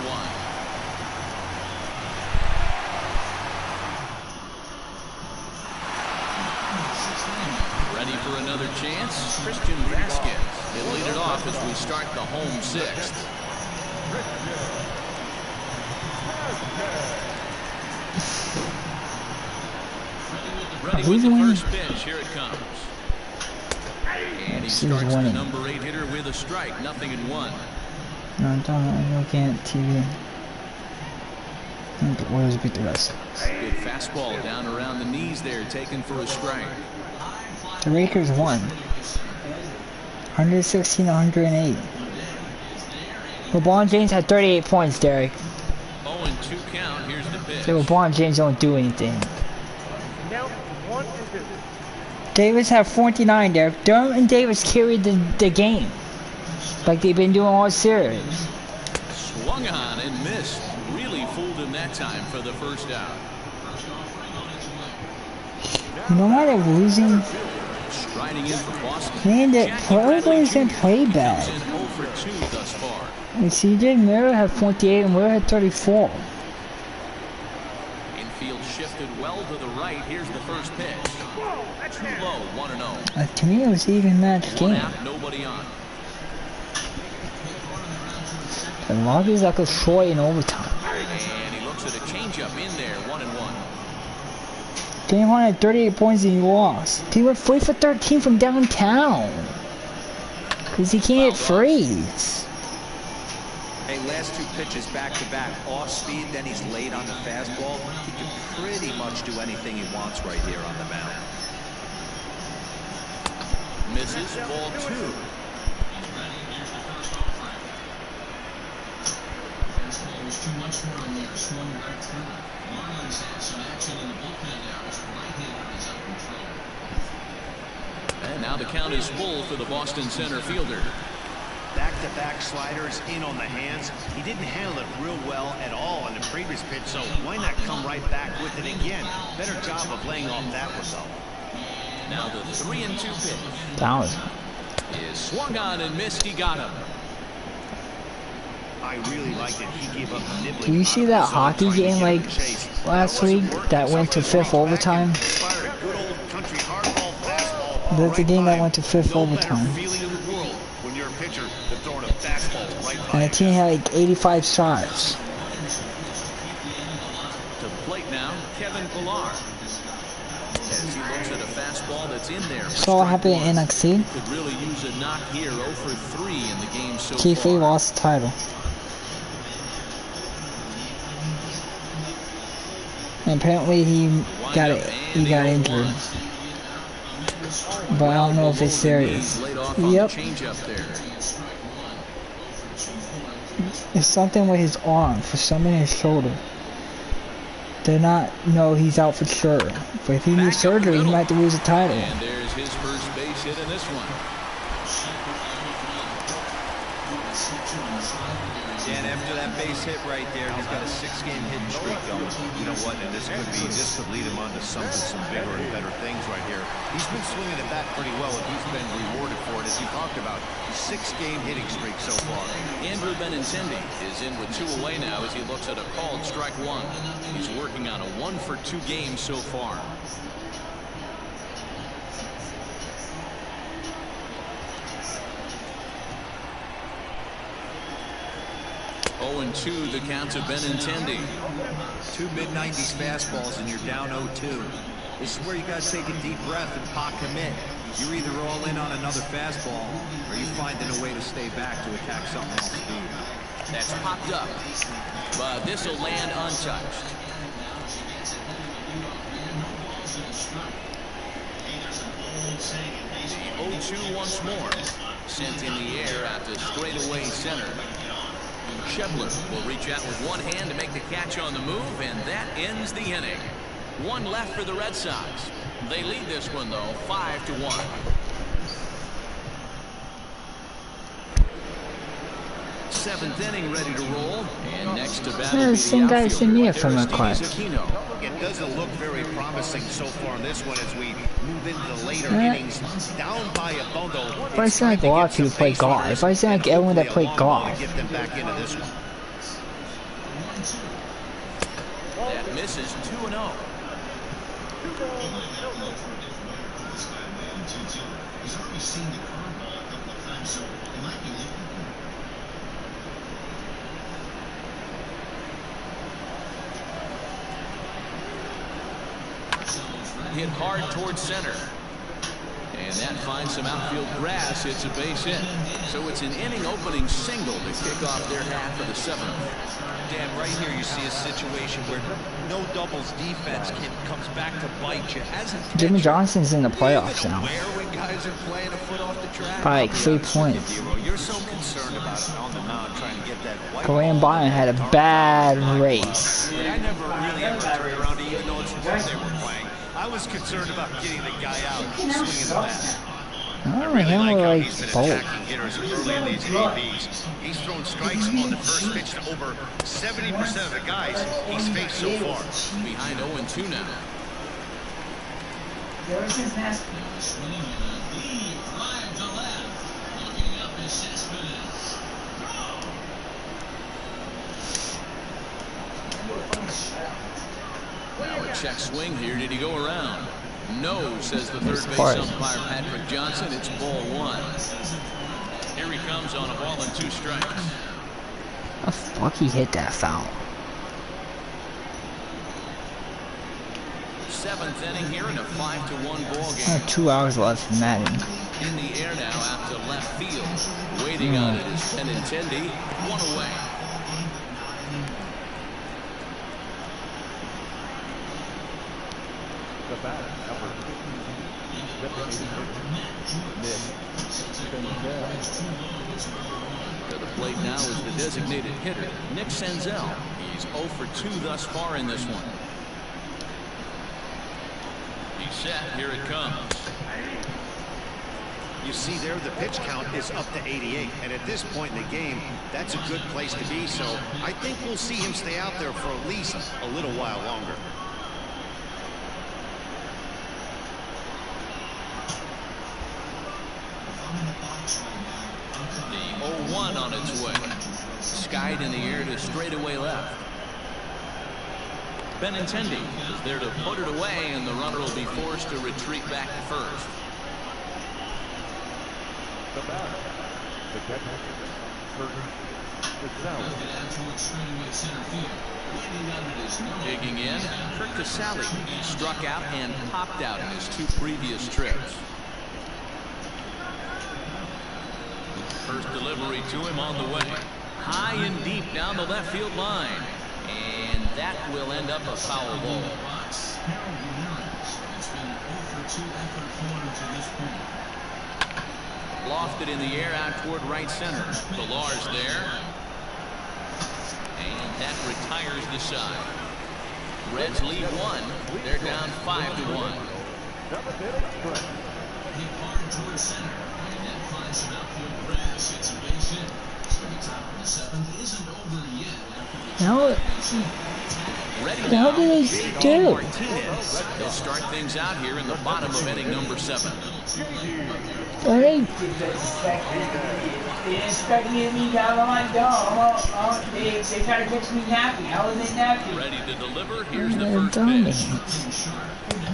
Ready for another chance? Christian Vasquez. He'll lead it off as we start the home sixth. Ready with the first pitch. Here it comes. And he starts the number 8 hitter with a strike. 0-1. No, I'm looking at TV. I think the Orioles beat the Red Sox. Good fastball down around the knees there, taken for a strike. The Lakers won. 116-108. LeBron James had 38 points, Derek. 0-2 count. Here's the pitch. So LeBron James don't do anything. Davis had 49 there. Durham and Davis carried the game. Like they've been doing all series. Swung on and missed. Really fooled him that time for the first out. You know why they're losing? Striding in for Boston. Man, the players didn't play bad. 0 for 2 thus far. And CJ Miller had 48 and Miller had 34. Infield shifted well to the right. Here's the first pitch. Too low, 1-0. To me, it was an even match One game. out, nobody on. The Loggers like a short in overtime. And he looks at a changeup in there, 1-1. Game 1 had 38 points and he lost. He went 3 for 13 from downtown. Because he can't freeze. Hey, last 2 pitches back-to-back. Off speed, then he's late on the fastball. He can pretty much do anything he wants right here on the mound. Misses, ball 2. Too much for him there, swung right through. Marlins have some action in the bullpen now. His right hander is out in trouble. And now the count is full for the Boston center fielder. Back-to-back sliders in on the hands. He didn't handle it real well at all on the previous pitch, so why not come right back with it again? Better job of laying off that one, though. Now the 3-2 pitch. That was. Is swung on and missed. He got him. I really like that he gave up nibbling. Do you see that hockey game like last week that went to 5th overtime? That's the game that went to 5th overtime. And the team had like 85 shots. To the plate now, Kevin Pillar. As he looks at a fastball that's in there. So what happened in NXT? Could really use a knock here. 0 for 3 in the game so Keith far. Lee lost the title. And apparently he got injured. But I don't know if it's serious. Yep. It's something with his arm, for some in his shoulder. They're not, no, he's out for sure. But if he needs surgery, he might have to lose the title. And there's his first base hit in this one. And after that base hit right there, he's got a 6-game hitting streak going. You know what? And this could lead him on to some bigger and better things right here. He's been swinging the bat pretty well, and he's been rewarded for it, as you talked about. 6-game hitting streak so far. Andrew Benintendi is in with 2 away now as he looks at a called strike 1. He's working on a 1-for-2 game so far. 0-2 the count to Benintendi. 2 mid-90s fastballs and you're down 0-2. This is where you got to take a deep breath and pot commit. You're either all in on another fastball or you're finding a way to stay back to attack something off speed. That's popped up, but this will land untouched. The 0-2 once more. Sent in the air out to straightaway center. Shebler will reach out with one hand to make the catch on the move, and that ends the inning. 1 left for the Red Sox. They lead this one, though, 5-1. Seventh inning ready to roll, and next to bat will be the same guy as Samir from the car. It doesn't look very promising so far in this one as we move into the later innings. Down by a bundle. If I sound like a lot of people play golf, if I sound like everyone that played golf. Get them back into this one. That misses 2-0. He's already seen the curveball a couple of times, so he might be looking. Hit hard towards center. And that finds some outfield grass. It's a base hit. So it's an inning-opening single to kick off their half of the 7th. Dan, right here you see a situation where no doubles defense comes back to bite you. Jimmy Johnson's in the playoffs now. When guys are playing a foot off the track. By like 3 points. You're so concerned about it on the mound trying to get that white Graham Byron had a bad race. I never really ever turned around to even know it's what they were playing. I was concerned about getting the guy out swinging the bat. I don't know, like He's been both. attacking hitters early in these ABs. He's thrown strikes on the first pitch to over 70% of the guys he's faced so far. Behind 0-2 now. Swinging a deep drive to left. Looking up is Cespedes. Now a check swing here. Did he go around? No, says the third base umpire Patrick Johnson. It's ball 1. Here he comes on a ball and 2 strikes. How the fuck he hit that foul? 7th inning here in a 5-1 ball game. 2 hours left in Madden. In the air now out to left field. Waiting on it is Benintendi. 1 away. The batter, number 15, To the plate now is the designated hitter, Nick Senzel. He's 0 for 2 thus far in this one. He's set. Here it comes. You see there, the pitch count is up to 88, and at this point in the game, that's a good place to be, so I think we'll see him stay out there for at least a little while longer. The 0-1 on its way. Skied in the air to straightaway left. Benintendi is there to put it away, and the runner will be forced to retreat back to first. the batter, the catcher, Curtis Digging in, Kurt Casale struck out and popped out in his 2 previous trips. First delivery to him on the way. High and deep down the left field line. And that will end up a foul ball. Lofted in the air out toward right center. Villar's there. And that retires the side. Reds lead 1. They're down 5-1. Hard towards center, and that finds some outfield grass. It's a base hit. So the top of the seventh isn't over yet after No. Ready What now, did they J.D. do? Martinez. They'll start things out here in the bottom of inning number 7. Hey, They expect me to be down on my dome. They try to catch me napping. I wasn't napping. Ready to deliver. Here's the they're first dummy. pitch.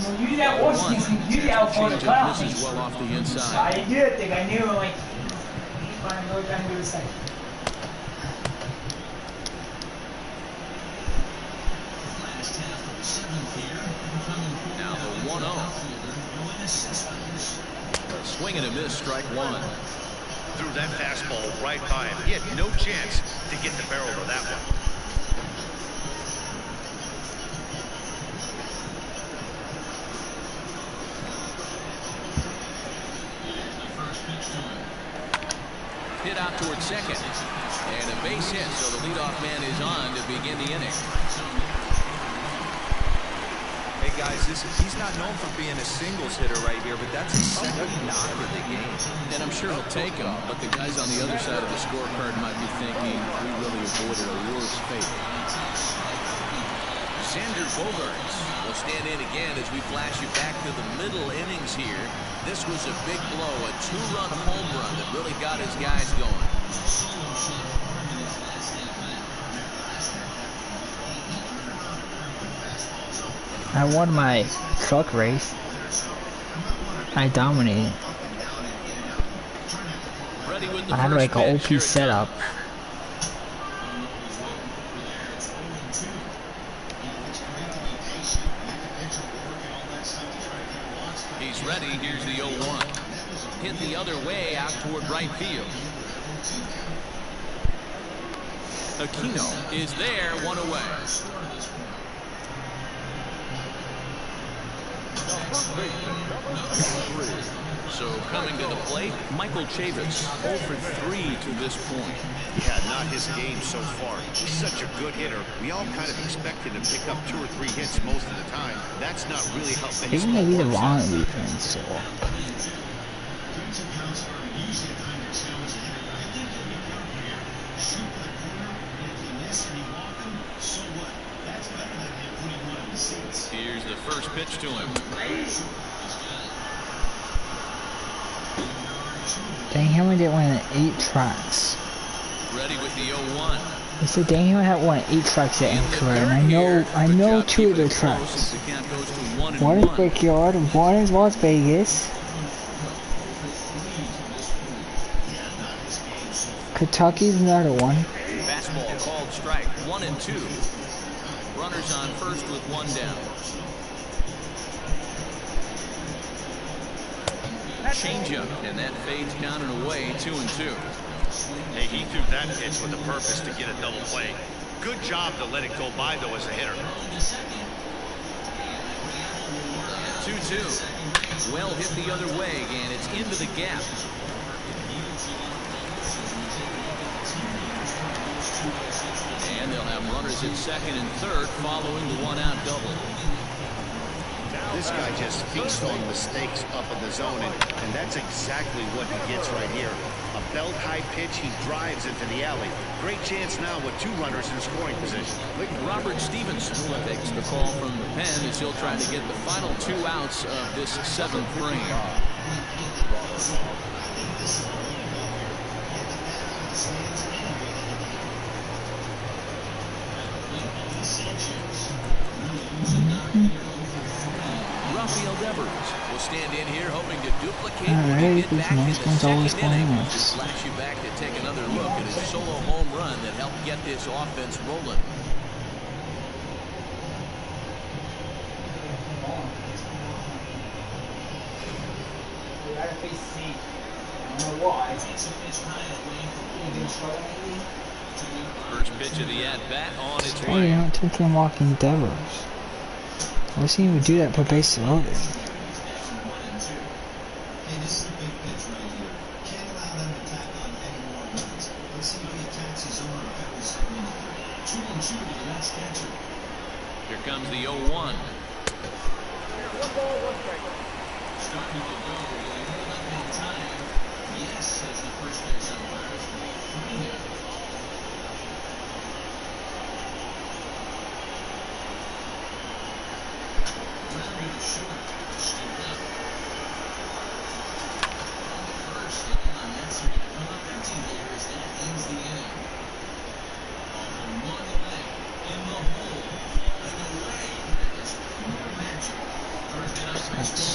When you do that Washington, you do that for the Changeup cutoff. misses well off the I inside. didn't do it. I knew. Like, fine, go down to the second. Now the 1-0. A swing and a miss, strike 1. Threw that fastball right by him. He had no chance to get the barrel of that one. Hit out towards second. And a base hit, so the leadoff man is on to begin the inning. Hey guys, he's not known for being a singles hitter right here, but that's his second knock of the game. And I'm sure he'll take him, but the guys on the other side of the scorecard might be thinking we really avoided a worse fate. Xander Bogaerts will stand in again as we flash you back to the middle innings here. This was a big blow, a 2-run home run that really got his guys going. I won my truck race. I dominated. I had like an OP setup. He's ready. Here's the 0-1. Hit the other way out toward right field. Aquino is there, 1 away. So coming to the plate, Michael Chavis, 0 for 3 to this point. Yeah, not his game so far. He's such a good hitter. We all kind of expected him to pick up 2 or 3 hits most of the time. That's not really how He's baseball gonna be the works. wrong defense, so. Here's the first pitch to him. Dang Hamlin didn't win 8 tracks. Ready with the 0-1. He said Dang Hamlin had won 8 tracks at Anchor, and I know 2 of the tracks. One is Brickyard, one is Las Vegas. Kentucky's another one. Fastball called strike, 1 and 2. Runners on first with 1 down. Changeup, and that fades counted away, 2 and 2. Hey, he threw that pitch with a purpose to get a double play. Good job to let it go by, though, as a hitter. 2-2. Well hit the other way, and it's into the gap. And they'll have runners at second and third following the 1-out double. This guy just feasts on mistakes up in the zone, and that's exactly what he gets right here. A belt-high pitch, he drives into the alley. Great chance now with 2 runners in scoring position. Robert Stevenson takes the call from the pen as he'll try to get the final 2 outs of this 7th frame. Rafael Devers will stand in here hoping to duplicate what he did back in the second inning. Just flash you back to take another look at his solo home run that helped get this offense rolling. First pitch of the at-bat on its Hey, way. you're not taking walking Devers. Let's see even do that per base loaded. Here comes the 0-1.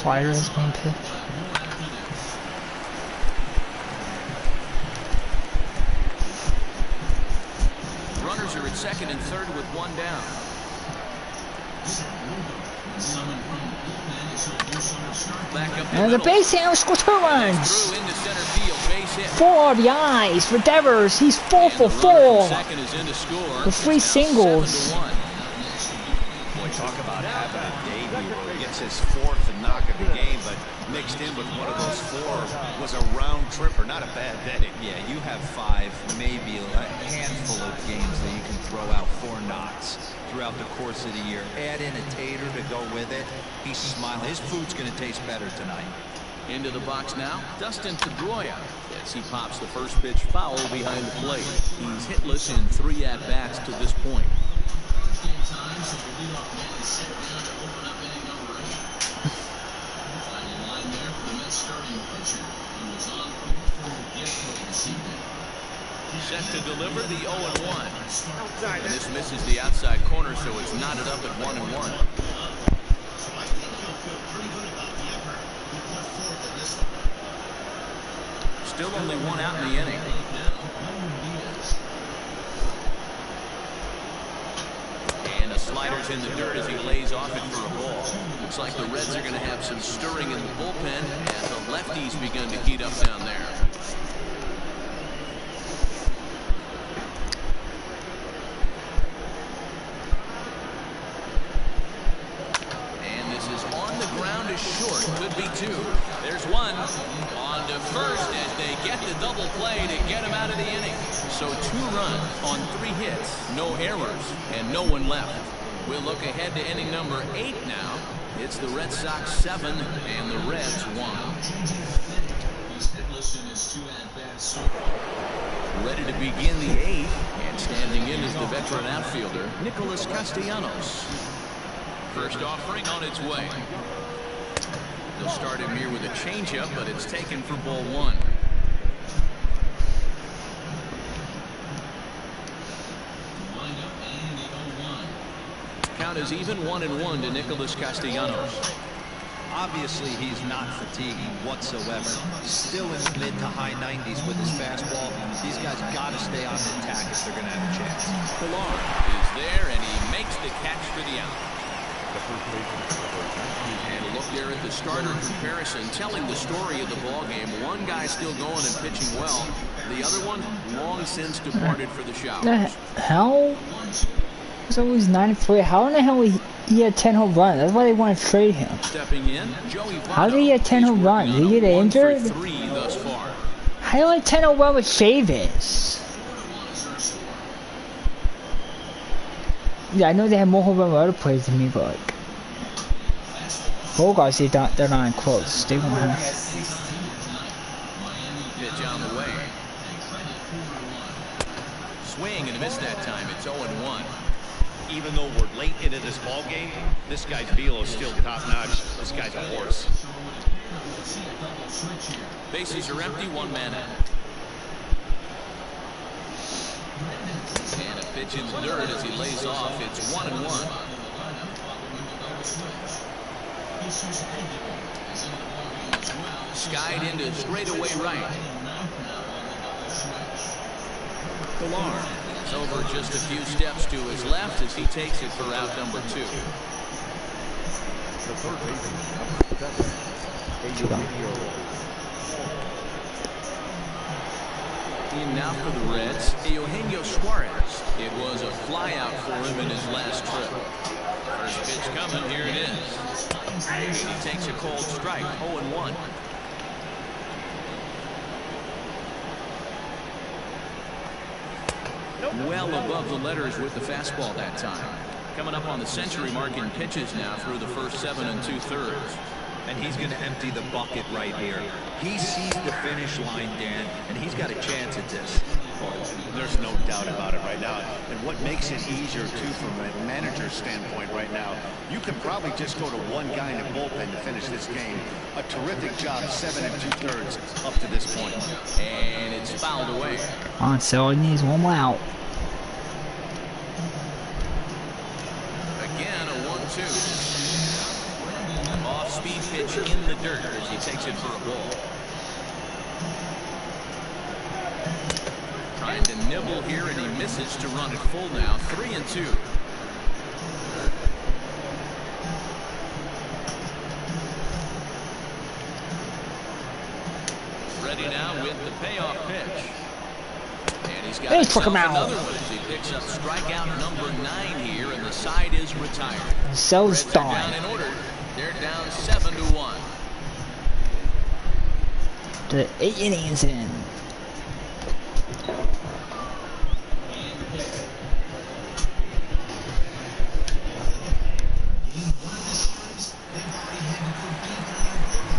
Slider is being pitched. Runners are at second and third with one down. And the base hit scores 2 runs. 4 RBIs for Devers. He's 4 for 4 with 3 singles. Boy, talk about having a debut where he gets his 4th knock of the game, but mixed in with one of those 4 was a round tripper, not a bad day. Yeah, you have 5, maybe a handful of games that you can throw out 4 knocks throughout the course of the year. Add in a tater to go with it. He's smiling. His food's going to taste better tonight. Into the box now, Dustin Pedroia, as he pops the first pitch foul behind the plate. He's hitless in 3 at-bats to this point. Set to deliver the 0-1. And this misses the outside corner, so it's knotted up at 1-1. Still only 1 out in the inning. And the slider's in the dirt as he lays off it for a ball. Looks like the Reds are going to have some stirring in the bullpen as the lefties begin to heat up down there. Short, could be 2. There's 1 on to first as they get the double play to get him out of the inning. So 2 runs on 3 hits, no errors, and no one left. We'll look ahead to inning number 8 now. It's the Red Sox 7 and the Reds 1. Ready to begin the 8th, and standing in is the veteran outfielder Nicholas Castellanos. First offering on its way. They'll start him here with a changeup, but it's taken for ball 1. Count is even 1-1 to Nicholas Castellanos. Obviously, he's not fatiguing whatsoever. Still in the mid to high 90s with his fastball. These guys got to stay on the attack if they're going to have a chance. Pilar is there, and he makes the catch for the out. And a look there at the starter comparison, telling the story of the ball game. One guy still going and pitching well. The other one long since departed for the showers. The hell? He's always 93. How in the hell he had 10 home runs? That's why they want to trade him. Stepping in, Joey Votto. How did he have 10 home runs? Did he get injured? 3 thus far. How do you have 10 home runs with Chavis? Yeah, I know they have more home runs with other players than me, but like Bogarts, they're not close. They won't have. Pitch on the way. Swing and a miss that time. It's 0-1. Even though we're late into this ball game, this guy's velo is still top notch. This guy's a horse. Bases are empty, 1 man out. And a pitch in the dirt as he lays off. It's 1-1. Skied into straightaway right. Pilar is over just a few steps to his left as he takes it for out number 2. The third baseman, In now for the Reds, Eugenio Suarez. It was a flyout for him in his last trip. First pitch coming, here it is. He takes a cold strike, 0-1. Well above the letters with the fastball that time. Coming up on the century mark in pitches now through the first 7 2/3. And he's going to empty the bucket right here. He sees the finish line, Dan, and he's got a chance at this. There's no doubt about it right now. And what makes it easier, too, from a manager's standpoint right now, you could probably just go to one guy in the bullpen to finish this game. A terrific job, 7 2/3 up to this point. And it's fouled away. Come on, so he needs one more out. Again, a 1-2. Off-speed pitch in the dirt as he takes it for a ball. Trying to nibble here, and he misses to run it full now. 3-2. Ready now with the payoff pitch. And he's got himself another one as he picks up strikeout number 9 here, and the side is retired. So Reds are down in order. They're down 7-1. The 8 innings in.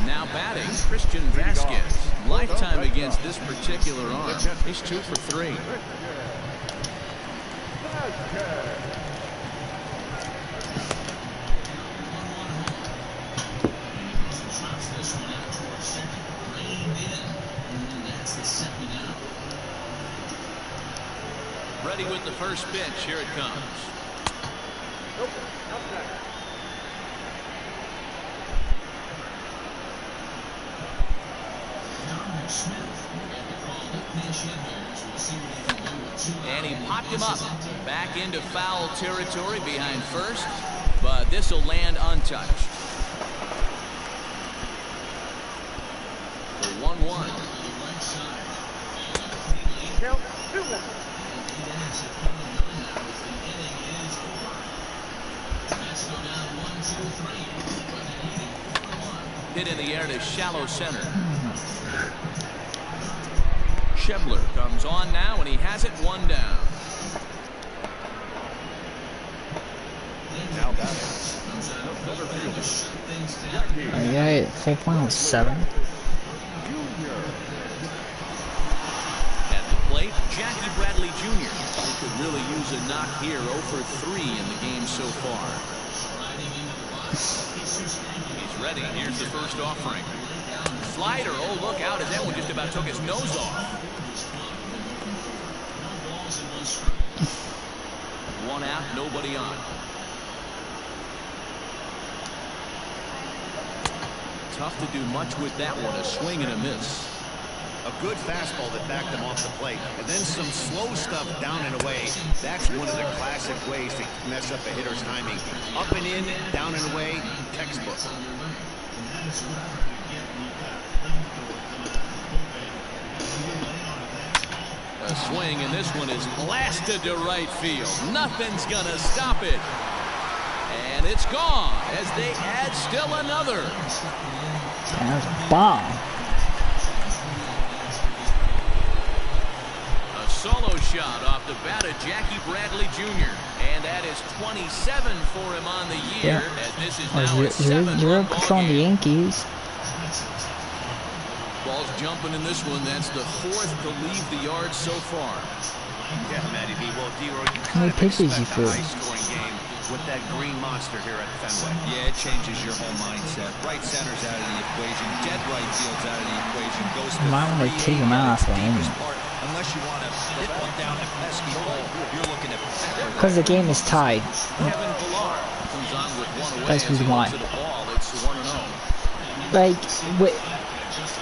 Now batting, Christian Vasquez. Lifetime against this particular arm. He's 2 for 3. Ready with the first pitch. Here it comes. And he popped him up back into foul territory behind first, but this will land untouched. The 1-1. Count 2-1. Hit in the air to shallow center. Schebler comes on now, and he has it 1 down. Now batting. Yeah, 4.07. At the plate, Jackie Bradley Jr. He could really use a knock here. 0 for 3 in the game so far. He's ready. Here's the first offering. Slider. Oh, look out, as that one just about took his nose off. 1 out, nobody on. Tough to do much with that one. A swing and a miss. A good fastball that backed him off the plate. And then some slow stuff down and away. That's one of the classic ways to mess up a hitter's timing. Up and in, down and away, textbook. A swing, and this one is blasted to right field. Nothing's gonna stop it. And it's gone as they add still another. And that was a bomb. A solo shot off the bat of Jackie Bradley Jr. And that is 27 for him on the year, as this is now a 7-run ball on the game. Yankees. Ball's jumping in this one. That's the 4th to leave the yard so far. Yeah, Matty B. Well, D-Roy, you How kind many of pitches expect you a threw? high-scoring game with that green monster here at Fenway. Yeah, it changes your whole mindset. Right center's out of the equation. Dead right field's out of the equation. Goes to Might want to take him out for him. Unless you want to hit one down the pesky hole, you're looking at Because the game is tied. Kevin Pillar comes on with 1 away. That's as he why. looks at the ball. It's 1-0.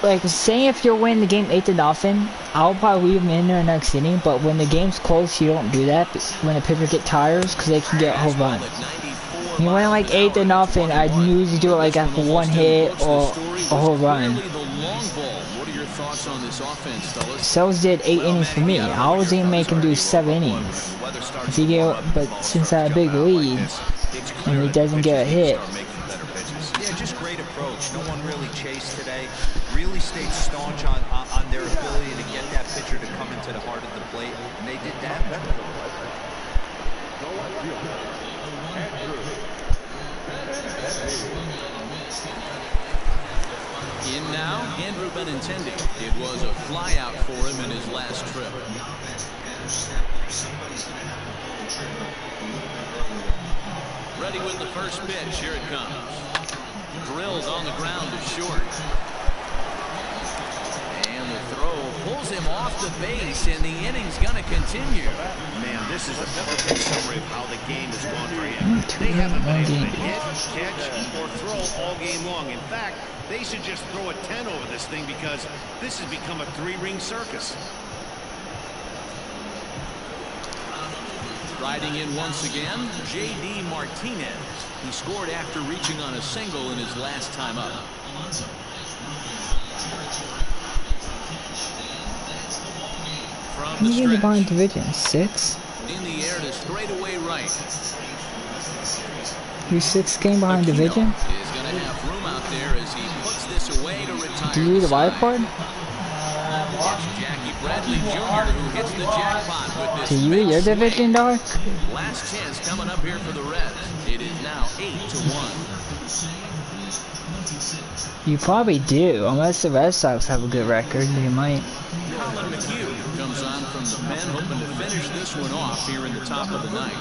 Like saying if you're winning the game 8-0, I'll probably leave him in there next inning. But when the game's close, you don't do that. When the pitcher get tires, because they can get a home run. You win like 8-0, I'd usually do it like after 1 hit or a whole run. What are your thoughts on this offense, fellas? Sells did 8 innings for me. I was even make him do 7 innings. If he get, but since I had a big lead and he doesn't get a hit. Yeah, just great approach. No one really chased today. Really stayed staunch on their ability to get that pitcher to come into the heart of the plate, and they did that. In now, Andrew Benintendi. It was a flyout for him in his last trip. Ready with the first pitch. Here it comes. Drilled on the ground to short. And the throw pulls him off the base, and the inning's going to continue. Man, this is a perfect summary of how the game has gone for him. They haven't been able to hit, catch, or throw all game long. In fact, they should just throw a 10 over this thing because this has become a three-ring circus. Riding in once again, J.D. Martinez. He scored after reaching on a single in his last time up. From Can the you get the stretch, bottom division? 6? in the air to straightaway right. You 6 game behind division? Is going to have room out there as he puts this away to retire. Do you read the wild card? It's Jackie Bradley Jr. who hits the jackpot with this. Do you read your division, dog? Last chance coming up here for the Reds. It is now 8-1. You probably do, unless the Red Sox have a good record. You might. Colin McHugh comes on from the pen, hoping to finish this one off here in the top of the ninth.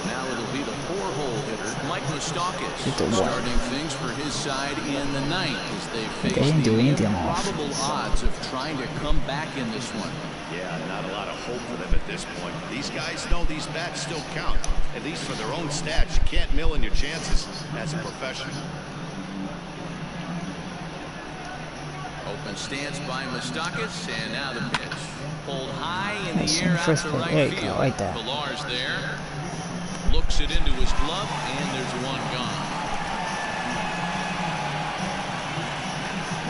Now it'll be the 4-hole hitter, Mike Moustakas, starting things for his side in the ninth as they face the improbable odds of trying to come back in this one. Yeah, not a lot of hope for them at this point. These guys know these bats still count, at least for their own stats. You can't mill in your chances as a professional. Open stance by Moustakas, and now the pitch. Pulled high in the air out to right field. Like that. Villar's there. Looks it into his glove, and there's one gone.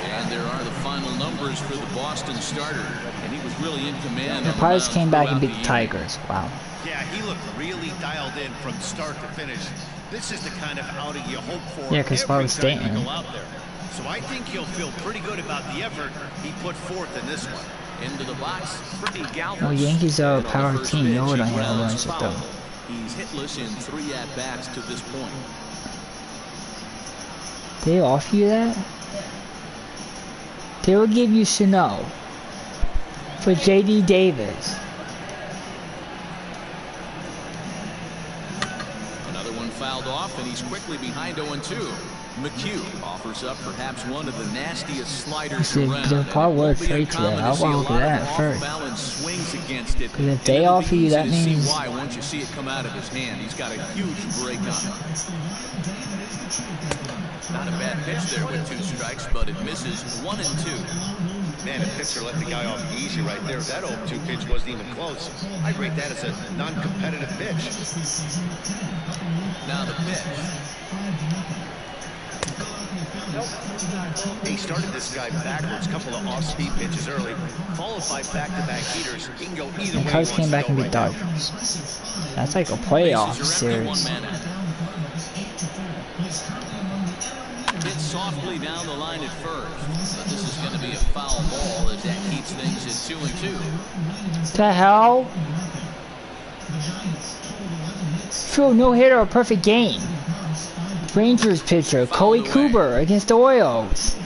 And there are the final numbers for the Boston starter. And he was really in command. The Pirates came back and beat the Tigers. Wow. Yeah, he looked really dialed in from start to finish. This is the kind of outing you hope for. Yeah, because Paul was every time Stanton. you go out there. So I think he'll feel pretty good about the effort he put forth in this one. Into the box, Freddie Galvis. Well, Yankees are a power team. You know what I have a bunch of them. He's hitless in 3 at-bats to this point. They offer you that? They will give you Sano for J.D. Davis. Another one fouled off, and he's quickly behind 0-2. McHugh offers up perhaps one of the nastiest sliders around. They'll probably trade to that. I'll look at that first. Because if they offer you, that means. Why once you see it come out of his hand, he's got a huge break on it. Not a bad pitch there with 2 strikes, but it misses 1-2. Man, a pitcher let the guy off easy right there. That 0-2 pitch wasn't even close. I rate that as a non-competitive pitch. Now the pitch. He started this guy backwards, couple of off-speed pitches early, followed by back-to-back heaters. He can go either way. The Cubs came back and beat Dodgers. That's like a playoff series. Hit softly down the line at first, but this is going to be a foul ball as that keeps things at 2-2. The hell? Phil, no hitter, a perfect game. Rangers pitcher Corey Kluber against the Orioles.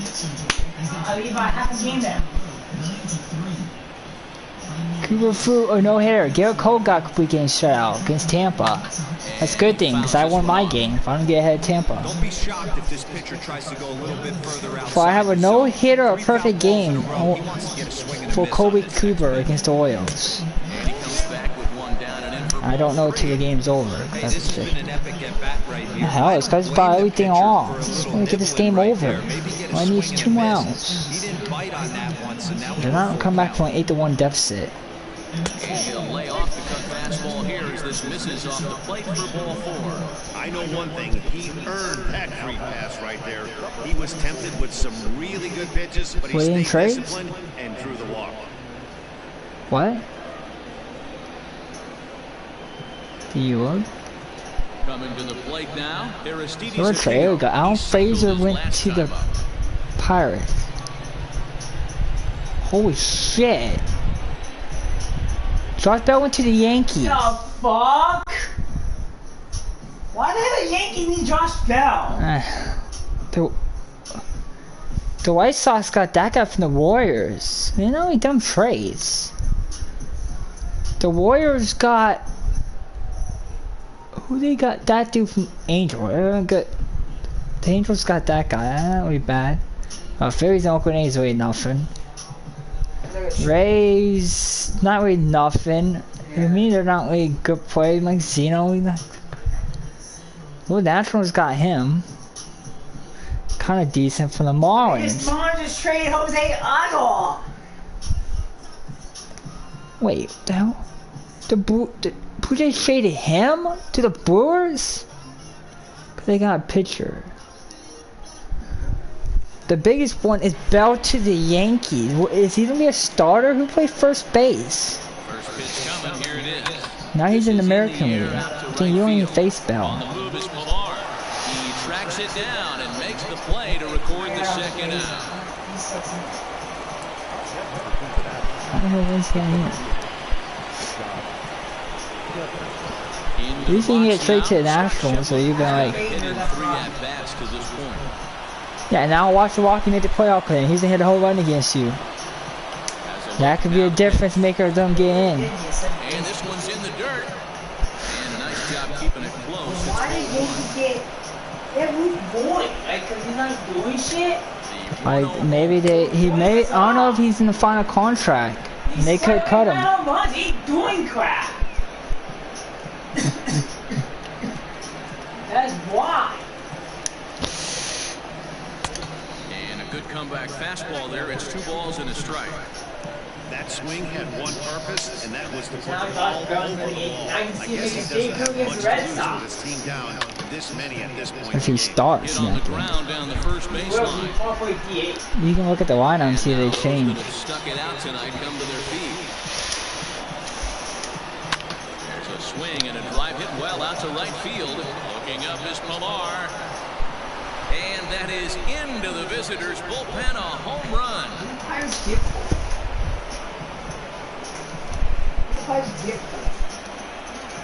I'll leave about half a game there. Kluber threw a no hitter. Garrett Cole got complete game shutout against Tampa. That's a good thing because I won my game if I don't get ahead of Tampa. Don't be shocked if this pitcher tries to go a little bit further outside. So I have a no hitter, a perfect game for Corey Kluber against the Orioles. And he comes back with one down and in for I don't know till the game's over. That's This has been an epic at-bat right here. the hell, it's because I everything off. Just want to get this game over. All I need is 2 rounds. He didn't bite on that one, so now They're not come back from an 8-1 deficit. And he'll lay off the cut fastball here as this misses off the plate for ball 4. I know one thing. He earned that free pass right there. He was tempted with some really good pitches, but he Waiting stayed trades? disciplined and drew the walk. What? Do you look? Coming to the plate now, Aristides. Let's say there we go. Alan Fraser His went last to the time up. Pirates. Holy shit. Josh Bell went to the Yankees. No. fuck? Why the hell the Yankees need Josh Bell? The White Sox got that guy from the Warriors. You know, he done trades. The Warriors got... Who they got? That dude from Angel. The Angels got that guy. That would be bad. Phillies and Oakland A's really nothing. Rays, not really nothing. I mean, they're not really good players. Like Zeno. Well, Nationals got him. Kind of decent for the Marlins. The Marlins just traded Jose Altuve. Wait, what the hell? Who they traded him to the Brewers? Cause they got a pitcher. The biggest one is Bell to the Yankees. Is he gonna be a starter? Who plays first base? First pitch coming, here it is. Now he's in the American League. I think you don't even face Bell. On the move is Pilar. He tracks it down and makes the play to record the second out. How the hell is he in? You can get straight to the Nationals, so you can like. Yeah, now watch the Milwaukee make the playoff play. He's gonna hit a whole run against you. That could be a difference maker of them get in. And this one's in the dirt. And a nice job keeping it close. Why did he get every boy? Like, cause he's not doing shit. Like maybe he may. I don't know if he's in the final contract. They could cut him. He's doing crap. That's why. And a good comeback fastball there. It's 2 balls and a strike. That swing had one purpose, and that was to put the ball over the wall. I guess he doesn't have much to lose with his team down this many at this point. If he starts, Hit on the ground down the first baseline. You can look at the lineup and see they changed. Stuck it out tonight, come to their feet. There's a swing and a drive hit well out to right field. Looking up is Pilar. And that is into the visitors' bullpen, a home run.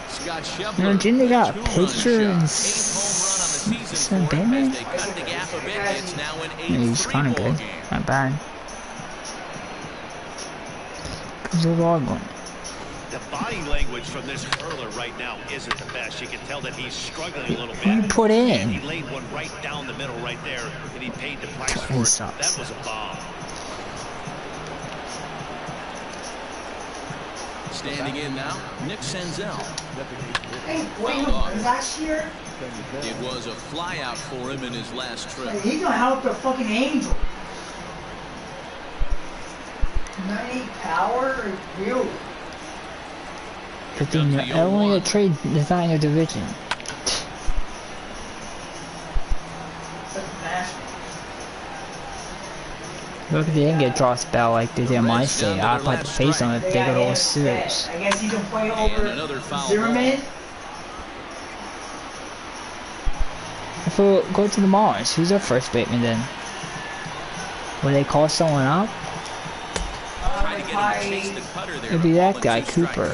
Scott Scheffler, Didn't they got a 2-run pitcher shot. and 8th home run on the season for him as they cut the gap a bit. It's now an 8-3 He's kind of ball good. game. Not bad. Who's the long one? The body language from this hurler right now isn't the best. You can tell that he's struggling a little Who you bit. put And in? he laid one right down the middle right there, and he paid the price for He it. sucks. That was a bomb. Standing in now, Nick Senzel. Hey, wait, last year, It was a flyout for him in his last trip. he's gonna help the fucking Angels. 98 power, really. But then you're only a trade designer division. Look if they didn't get Josh Bell like they did my state. I'd put the face on it if they go to Steelers. I guess he can play And over another foul Zimmerman. If we go to the Mars, who's their first baseman then? Will they call someone up? Trying to get him to chase the cutter there. It'd be that guy, Cooper.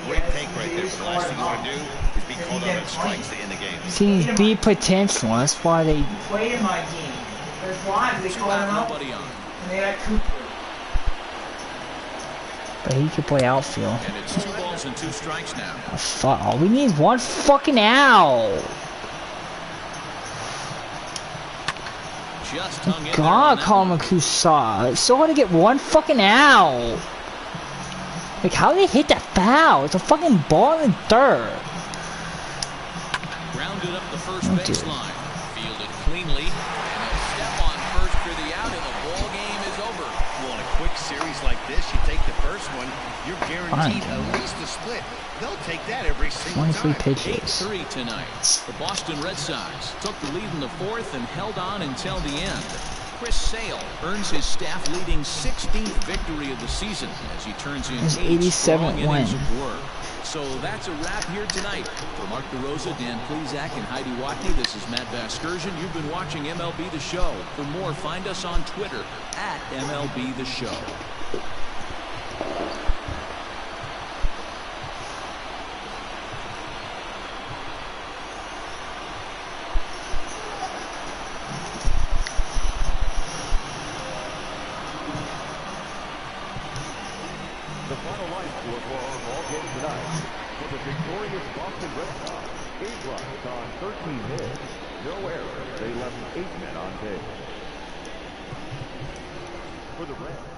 Great take right there. The last thing you want to do is be called out on strikes to end the game. Seems be potential. That's why they. He played in my game. That's why they called him up. Nobody on. And they got Cooper. But he could play outfield. And it's 2 balls and 2 strikes now. Oh, fuck. All we need is one fucking out. Just hung in there on God, that Colin Kusa. It's so hard to get one fucking out. Like, how did they hit that foul? It's a fucking ball in third. Grounded up the first Oh, dude. baseline. Fielded cleanly. And a step on first for the out, and the ball game is over. Well, in a quick series like this, you take the first one, you're guaranteed Fine. at least a split. They'll take that every single 23 time. pitches. 8-3 tonight. The Boston Red Sox took the lead in the 4th and held on until the end. Chris Sale earns his staff-leading 16th victory of the season as he turns in His 8 87th strong innings win. of work. So that's a wrap here tonight. For Mark DeRosa, Dan Plezak, and Heidi Watney, this is Matt Vasgersian. You've been watching MLB The Show. For more, find us on Twitter at MLB The Show. The final line score for our ball game tonight. For the victorious Boston Red Sox, 8 runs on 13 hits. No errors. They left 8 men on base. For the Reds,